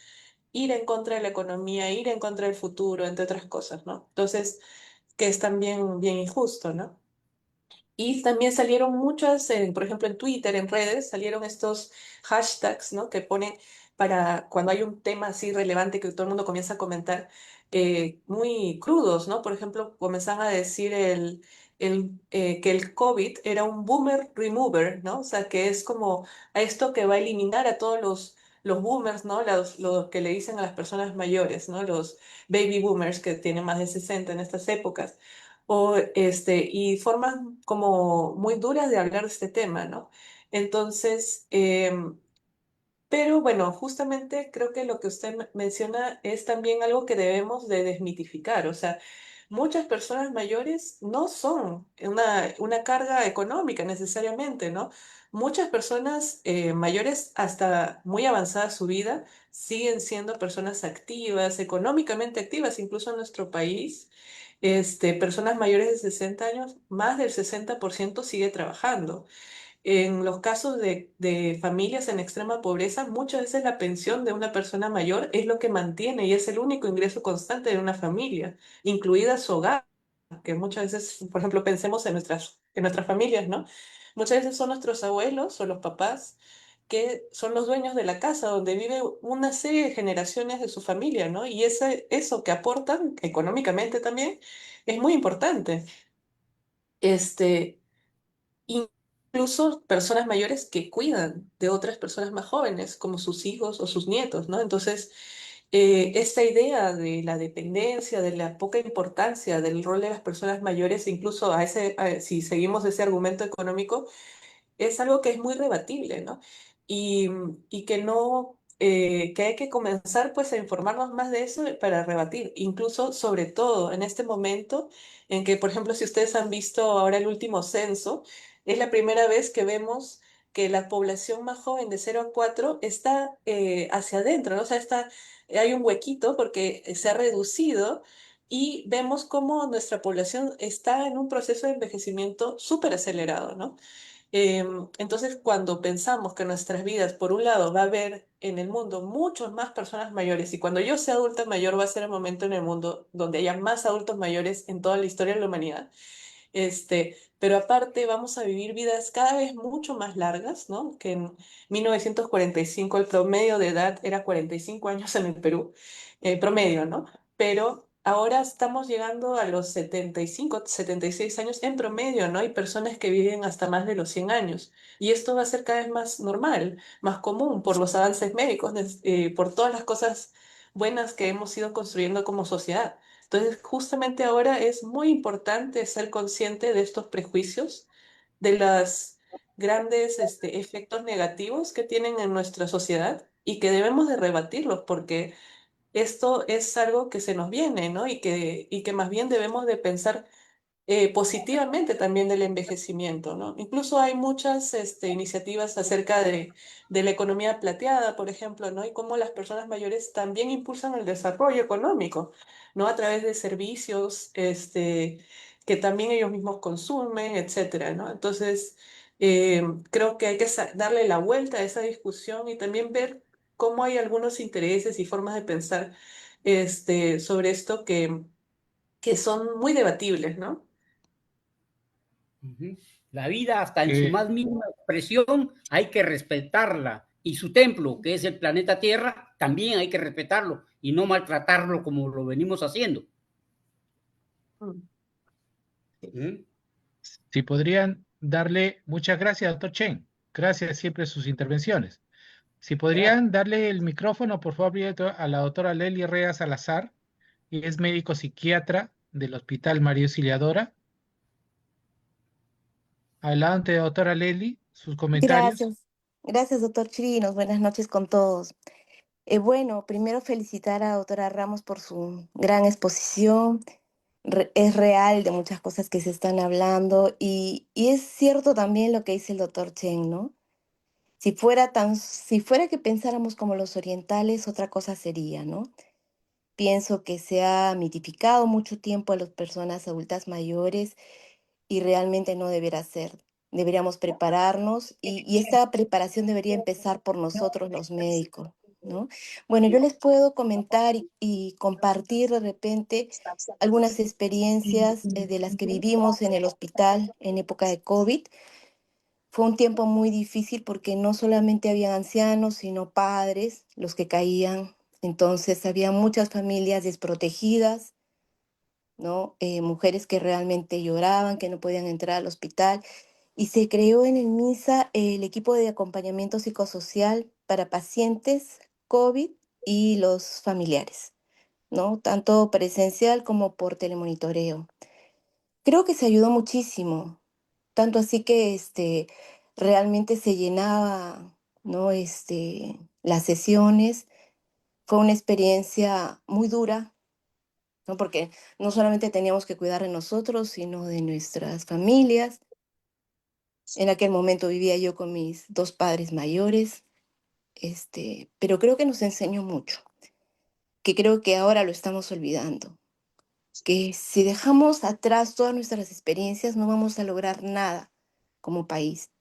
[SPEAKER 3] ir en contra de la economía, ir en contra del futuro, entre otras cosas, ¿no? Entonces, que es también bien injusto, ¿no? Y también salieron muchas, por ejemplo, en Twitter, en redes, salieron estos hashtags, ¿no? Que ponen para cuando hay un tema así relevante que todo el mundo comienza a comentar, muy crudos, ¿no? Por ejemplo, comenzaban a decir que el COVID era un boomer remover, ¿no? O sea, que es como a esto que va a eliminar a todos los boomers, ¿no? Los que le dicen a las personas mayores, ¿no? Los baby boomers que tienen más de 60 en estas épocas y formas como muy duras de hablar de este tema, ¿no? Entonces, pero bueno, justamente creo que lo que usted menciona es también algo que debemos de desmitificar, o sea, muchas personas mayores no son una carga económica necesariamente, ¿no? Muchas personas mayores hasta muy avanzada su vida siguen siendo personas activas, económicamente activas, incluso en nuestro país. Personas mayores de 60 años, más del 60% sigue trabajando. En los casos de familias en extrema pobreza, muchas veces la pensión de una persona mayor es lo que mantiene y es el único ingreso constante de una familia, incluida su hogar, que muchas veces, por ejemplo, pensemos en nuestras familias, ¿no? Muchas veces son nuestros abuelos o los papás que son los dueños de la casa donde vive una serie de generaciones de su familia, ¿no? Y eso que aportan económicamente también es muy importante. Este, incluso personas mayores que cuidan de otras personas más jóvenes, como sus hijos o sus nietos, ¿no? Entonces, esta idea de la dependencia, de la poca importancia del rol de las personas mayores, incluso si seguimos ese argumento económico, es algo que es muy rebatible, ¿no? Y que no, que hay que comenzar pues a informarnos más de eso para rebatir, incluso sobre todo en este momento en que, por ejemplo, si ustedes han visto ahora el último censo, es la primera vez que vemos que la población más joven de 0 a 4 está hacia adentro, ¿no? O sea, hay un huequito porque se ha reducido. Y vemos cómo nuestra población está en un proceso de envejecimiento súper acelerado, ¿no? Entonces, cuando pensamos que nuestras vidas, por un lado, va a haber en el mundo muchas más personas mayores, y cuando yo sea adulta mayor va a ser el momento en el mundo donde haya más adultos mayores en toda la historia de la humanidad, pero aparte vamos a vivir vidas cada vez mucho más largas, ¿no? Que en 1945 el promedio de edad era 45 años en el Perú, promedio, ¿no? Pero ahora estamos llegando a los 75, 76 años en promedio, ¿no? Hay personas que viven hasta más de los 100 años. Y esto va a ser cada vez más normal, más común por los avances médicos, por todas las cosas buenas que hemos ido construyendo como sociedad. Entonces, justamente ahora es muy importante ser consciente de estos prejuicios, de los grandes efectos negativos que tienen en nuestra sociedad y que debemos de rebatirlos porque esto es algo que se nos viene, ¿no? Y que más bien debemos de pensar positivamente también del envejecimiento, ¿no? Incluso hay muchas iniciativas acerca de la economía plateada, por ejemplo, ¿no? Y cómo las personas mayores también impulsan el desarrollo económico, ¿no? A través de servicios que también ellos mismos consumen, etcétera, ¿no? Entonces, creo que hay que darle la vuelta a esa discusión y también ver cómo hay algunos intereses y formas de pensar sobre esto que son muy debatibles, ¿no?
[SPEAKER 5] Ujú. La vida, hasta en su
[SPEAKER 2] Que,
[SPEAKER 5] más mínima expresión, hay que respetarla. Y su templo, que es el planeta Tierra, también hay que respetarlo y no maltratarlo como lo venimos haciendo.
[SPEAKER 3] Mm.
[SPEAKER 5] ¿Mm?
[SPEAKER 2] si podrían darle, muchas gracias, doctor Chen. Gracias siempre sus intervenciones. Si podrían darle el micrófono, por favor, a la doctora Lely Rea Salazar, que es médico psiquiatra del Hospital María Auxiliadora. Adelante, doctora Lely, sus comentarios.
[SPEAKER 6] Gracias, gracias, doctor Chirinos. Buenas noches con todos. Bueno, primero felicitar a doctora Ramos por su gran exposición. Es real de muchas cosas que se están hablando y es cierto también lo que dice el doctor Chen, ¿no? Si fuera que pensáramos como los orientales, otra cosa sería, ¿no? Pienso que se ha mitificado mucho tiempo a las personas adultas mayores y realmente no deberá ser. Deberíamos prepararnos y esta preparación debería empezar por nosotros los médicos, ¿no? Bueno, yo les puedo comentar y compartir de repente algunas experiencias de las que vivimos en el hospital en época de COVID. Fue un tiempo muy difícil porque no solamente había ancianos, sino padres los que caían. Entonces había muchas familias desprotegidas, ¿no? Mujeres que realmente lloraban, que no podían entrar al hospital. Y se creó en el MISA el equipo de acompañamiento psicosocial para pacientes COVID y los familiares, ¿no? Tanto presencial como por telemonitoreo. Creo que se ayudó muchísimo, tanto así que realmente se llenaba, ¿no? Las sesiones. Fue una experiencia muy dura, ¿no? Porque no solamente teníamos que cuidar de nosotros, sino de nuestras familias. En aquel momento vivía yo con mis dos padres mayores, pero creo que nos enseñó mucho, que creo que ahora lo estamos olvidando, que si dejamos atrás todas nuestras experiencias no vamos a lograr nada como país,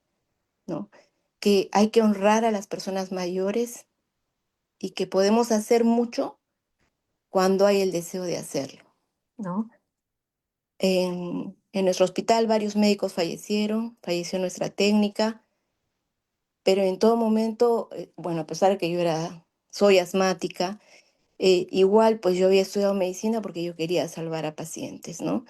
[SPEAKER 6] ¿no? Que hay que honrar a las personas mayores y que podemos hacer mucho cuando hay el deseo de hacerlo, ¿no? En nuestro hospital varios médicos fallecieron, falleció nuestra técnica. pero en todo momento, bueno, a pesar de que soy asmática, igual pues yo había estudiado medicina porque yo quería salvar a pacientes, ¿no?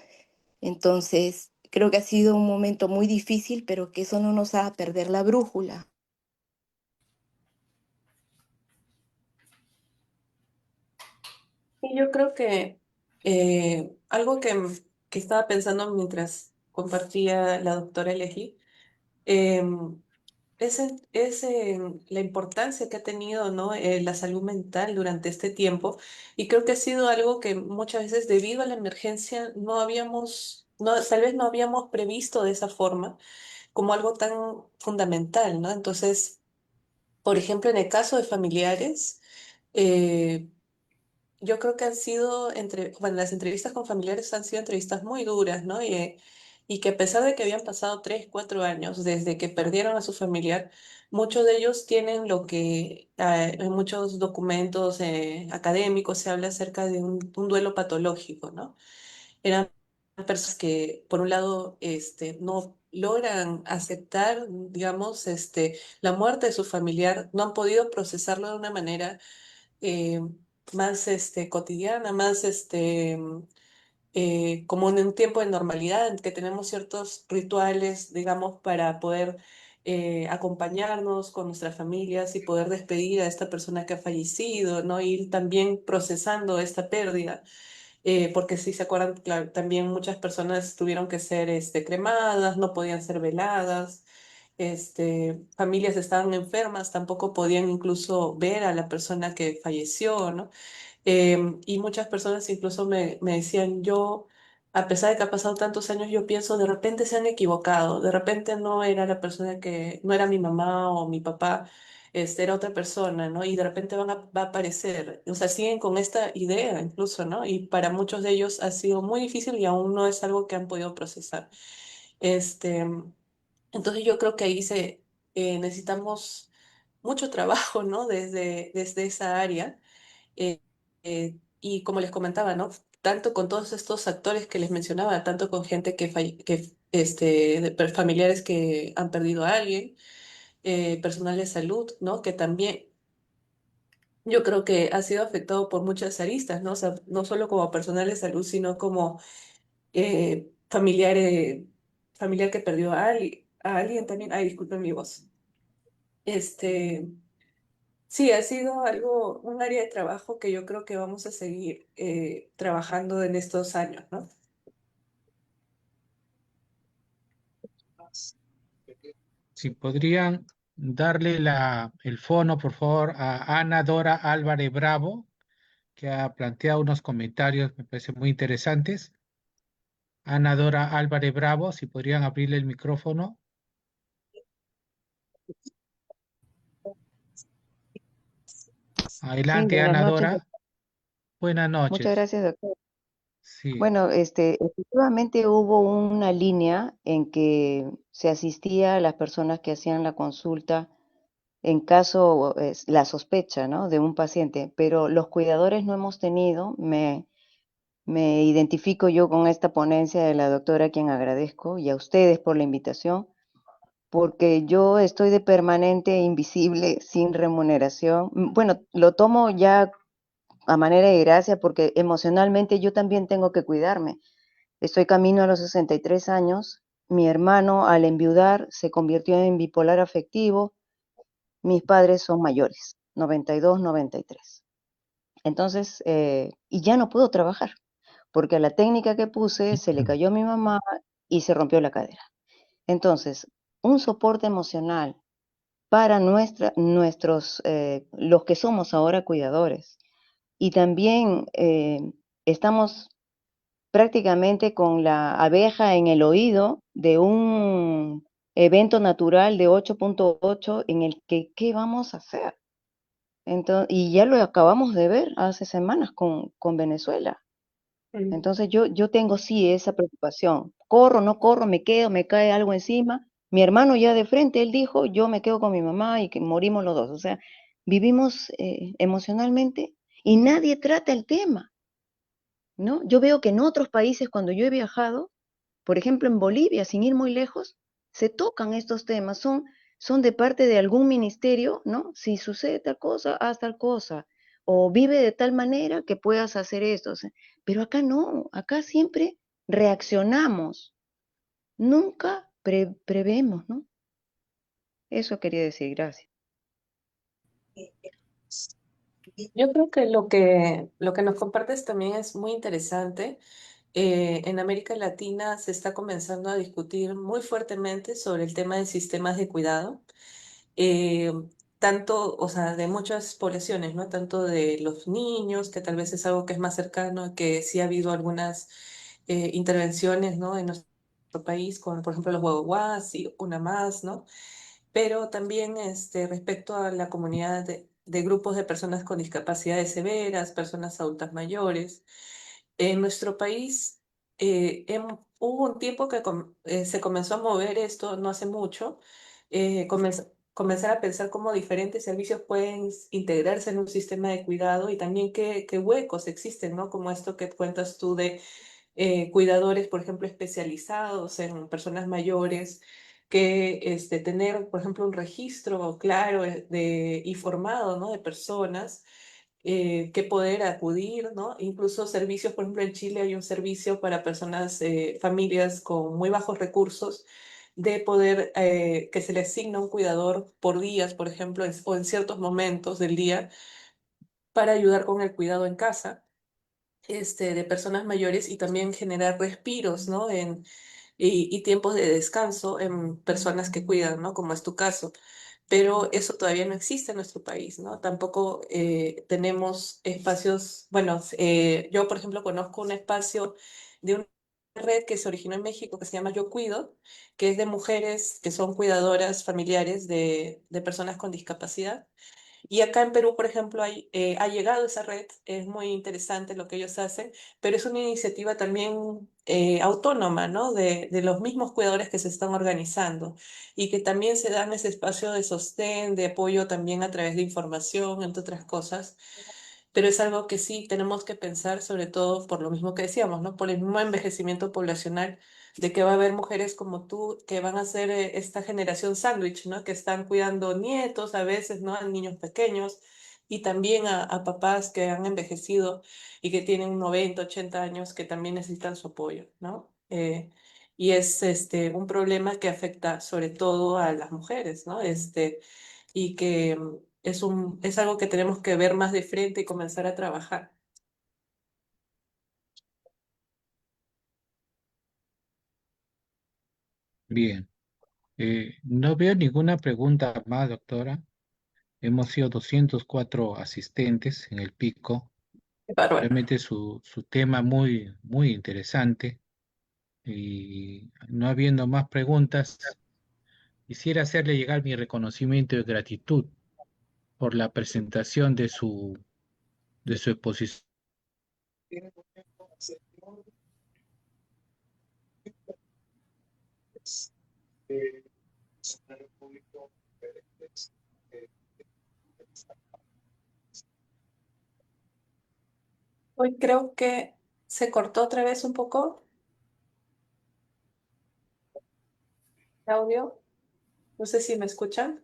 [SPEAKER 6] Entonces, creo que ha sido un momento muy difícil, pero que eso no nos haga perder la brújula.
[SPEAKER 3] Y yo creo que algo que estaba pensando mientras compartía la doctora Leslie, la importancia que ha tenido, ¿no? La salud mental durante este tiempo. Y creo que ha sido algo que muchas veces debido a la emergencia tal vez no habíamos previsto de esa forma como algo tan fundamental, ¿no? Entonces, por ejemplo, en el caso de familiares, eh, yo creo que bueno, las entrevistas con familiares han sido entrevistas muy duras, ¿no? Y que a pesar de que habían pasado 3, 4 años desde que perdieron a su familiar, muchos de ellos tienen en muchos documentos académicos se habla acerca de un duelo patológico, ¿no? Eran personas que, por un lado, no logran aceptar, digamos, la muerte de su familiar, no han podido procesarlo de una manera eh, más cotidiana, más como en un tiempo de normalidad, en que tenemos ciertos rituales, digamos, para poder acompañarnos con nuestras familias y poder despedir a esta persona que ha fallecido, ¿no? Ir también procesando esta pérdida. Porque si se acuerdan, claro, también muchas personas tuvieron que ser cremadas, no podían ser veladas, familias estaban enfermas, tampoco podían incluso ver a la persona que falleció, ¿no? Y muchas personas incluso me decían, a pesar de que ha pasado tantos años, yo pienso, de repente se han equivocado, de repente no era la persona no era mi mamá o mi papá, era otra persona, ¿no? Y de repente va a aparecer, o sea, siguen con esta idea incluso, ¿no? Y para muchos de ellos ha sido muy difícil y aún no es algo que han podido procesar. Este, entonces yo creo que necesitamos mucho trabajo, ¿no? Desde esa área y como les comentaba, ¿no? Tanto con todos estos actores que les mencionaba, tanto con gente familiares que han perdido a alguien, personal de salud, ¿no? Que también yo creo que ha sido afectado por muchas aristas, ¿no? O sea, no solo como personal de salud, sino como familiar que perdió a alguien también. Ay, disculpen mi voz. Este, Sí, ha sido un área de trabajo que yo creo que vamos a seguir trabajando en estos años, ¿no?
[SPEAKER 2] Si podrían darle el fono, por favor, a Ana Dora Álvarez Bravo, que ha planteado unos comentarios, me parecen muy interesantes. Ana Dora Álvarez Bravo, si podrían abrirle el micrófono.
[SPEAKER 7] Sí,
[SPEAKER 2] Adelante,
[SPEAKER 7] buenas
[SPEAKER 2] Ana
[SPEAKER 7] noches.
[SPEAKER 2] Dora. Buenas
[SPEAKER 7] Muchas
[SPEAKER 2] noches.
[SPEAKER 7] gracias, doctor.
[SPEAKER 2] Sí.
[SPEAKER 7] Bueno, efectivamente hubo una línea en que se asistía a las personas que hacían la consulta en caso, la sospecha, ¿no? De un paciente, pero los cuidadores no hemos tenido, me identifico yo con esta ponencia de la doctora, a quien agradezco, y a ustedes por la invitación, porque yo estoy de permanente invisible sin remuneración. Bueno, lo tomo ya a manera de gracia porque emocionalmente yo también tengo que cuidarme. Estoy camino a los 63 años. Mi hermano al enviudar se convirtió en bipolar afectivo. Mis padres son mayores, 92, 93. Entonces, y ya no puedo trabajar porque a la técnica que puse se le cayó a mi mamá y se rompió la cadera. Entonces, un soporte emocional para los que somos ahora cuidadores. Y también estamos prácticamente con la abeja en el oído de un evento natural de 8.8 en el que, ¿qué vamos a hacer? Entonces, y ya lo acabamos de ver hace semanas con Venezuela.
[SPEAKER 3] Mm.
[SPEAKER 7] Entonces yo tengo sí esa preocupación. Corro, no corro, me quedo, me cae algo encima. Mi hermano ya de frente, él dijo, yo me quedo con mi mamá y que morimos los dos. O sea, vivimos emocionalmente y nadie trata el tema, ¿no? Yo veo que en otros países, cuando yo he viajado, por ejemplo en Bolivia, sin ir muy lejos, se tocan estos temas, son de parte de algún ministerio, ¿no? Si sucede tal cosa, haz tal cosa, o vive de tal manera que puedas hacer esto. Pero acá no, acá siempre reaccionamos, nunca prevemos, ¿no? Eso quería decir, gracias.
[SPEAKER 3] Yo creo que lo que nos compartes también es muy interesante. En América Latina se está comenzando a discutir muy fuertemente sobre el tema de sistemas de cuidado, eh, tanto, o sea, de muchas poblaciones, ¿no? Tanto de los niños, que tal vez es algo que es más cercano, que sí ha habido algunas intervenciones, ¿no? En nuestro país, con, por ejemplo, los guaguas y una más, ¿no? Pero también respecto a la comunidad de grupos de personas con discapacidades severas, personas adultas mayores. En nuestro país hubo un tiempo que se comenzó a mover esto, no hace mucho, comenzar a pensar cómo diferentes servicios pueden integrarse en un sistema de cuidado y también qué huecos existen, ¿no? Como esto que cuentas tú de cuidadores, por ejemplo, especializados en personas mayores, que tener, por ejemplo, un registro claro y formado, ¿no? De personas que poder acudir, ¿no? Incluso servicios, por ejemplo, en Chile hay un servicio para personas, familias con muy bajos recursos, de poder que se le asigna un cuidador por días, por ejemplo, o en ciertos momentos del día para ayudar con el cuidado en casa de personas mayores y también generar respiros, ¿no? Y tiempos de descanso en personas que cuidan, ¿no? Como es tu caso. Pero eso todavía no existe en nuestro país, ¿no? Tampoco tenemos espacios, bueno, yo por ejemplo conozco un espacio de una red que se originó en México que se llama Yo Cuido, que es de mujeres que son cuidadoras familiares de personas con discapacidad. Y acá en Perú, por ejemplo, ha llegado esa red, es muy interesante lo que ellos hacen, pero es una iniciativa también autónoma, ¿no? De los mismos cuidadores que se están organizando y que también se dan ese espacio de sostén, de apoyo también a través de información, entre otras cosas, pero es algo que sí tenemos que pensar, sobre todo por lo mismo que decíamos, ¿no? Por el mismo envejecimiento poblacional, de que va a haber mujeres como tú que van a ser esta generación sándwich, ¿no? Que están cuidando nietos a veces, ¿no? A niños pequeños y también a papás que han envejecido y que tienen 90 80 años que también necesitan su apoyo, ¿no? Y es un problema que afecta sobre todo a las mujeres, ¿no? Y que es algo que tenemos que ver más de frente y comenzar a trabajar.
[SPEAKER 2] Bien. No veo ninguna pregunta más, doctora. Hemos sido 204 asistentes en el pico.
[SPEAKER 3] Qué bárbaro.
[SPEAKER 2] Realmente su tema muy, muy interesante. Y no habiendo más preguntas, quisiera hacerle llegar mi reconocimiento y gratitud por la presentación de su exposición.
[SPEAKER 3] Hoy creo que se cortó otra vez un poco el audio. No sé si me escuchan.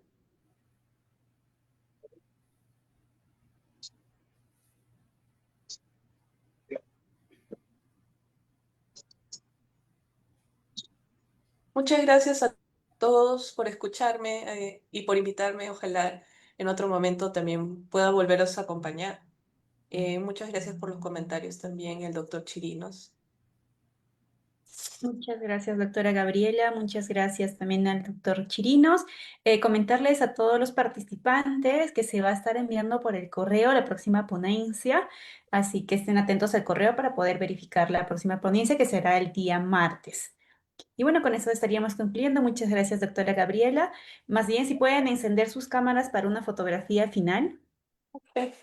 [SPEAKER 3] Muchas gracias a todos por escucharme y por invitarme. Ojalá en otro momento también pueda volveros a acompañar. Muchas gracias por los comentarios también, el doctor Chirinos.
[SPEAKER 1] Muchas gracias, doctora Gabriela. Muchas gracias también al doctor Chirinos. Comentarles a todos los participantes que se va a estar enviando por el correo la próxima ponencia, así que estén atentos al correo para poder verificar la próxima ponencia que será el día martes. Y bueno, con eso estaríamos concluyendo. Muchas gracias, doctora Gabriela. Más bien, si pueden encender sus cámaras para una fotografía final.
[SPEAKER 3] Ok.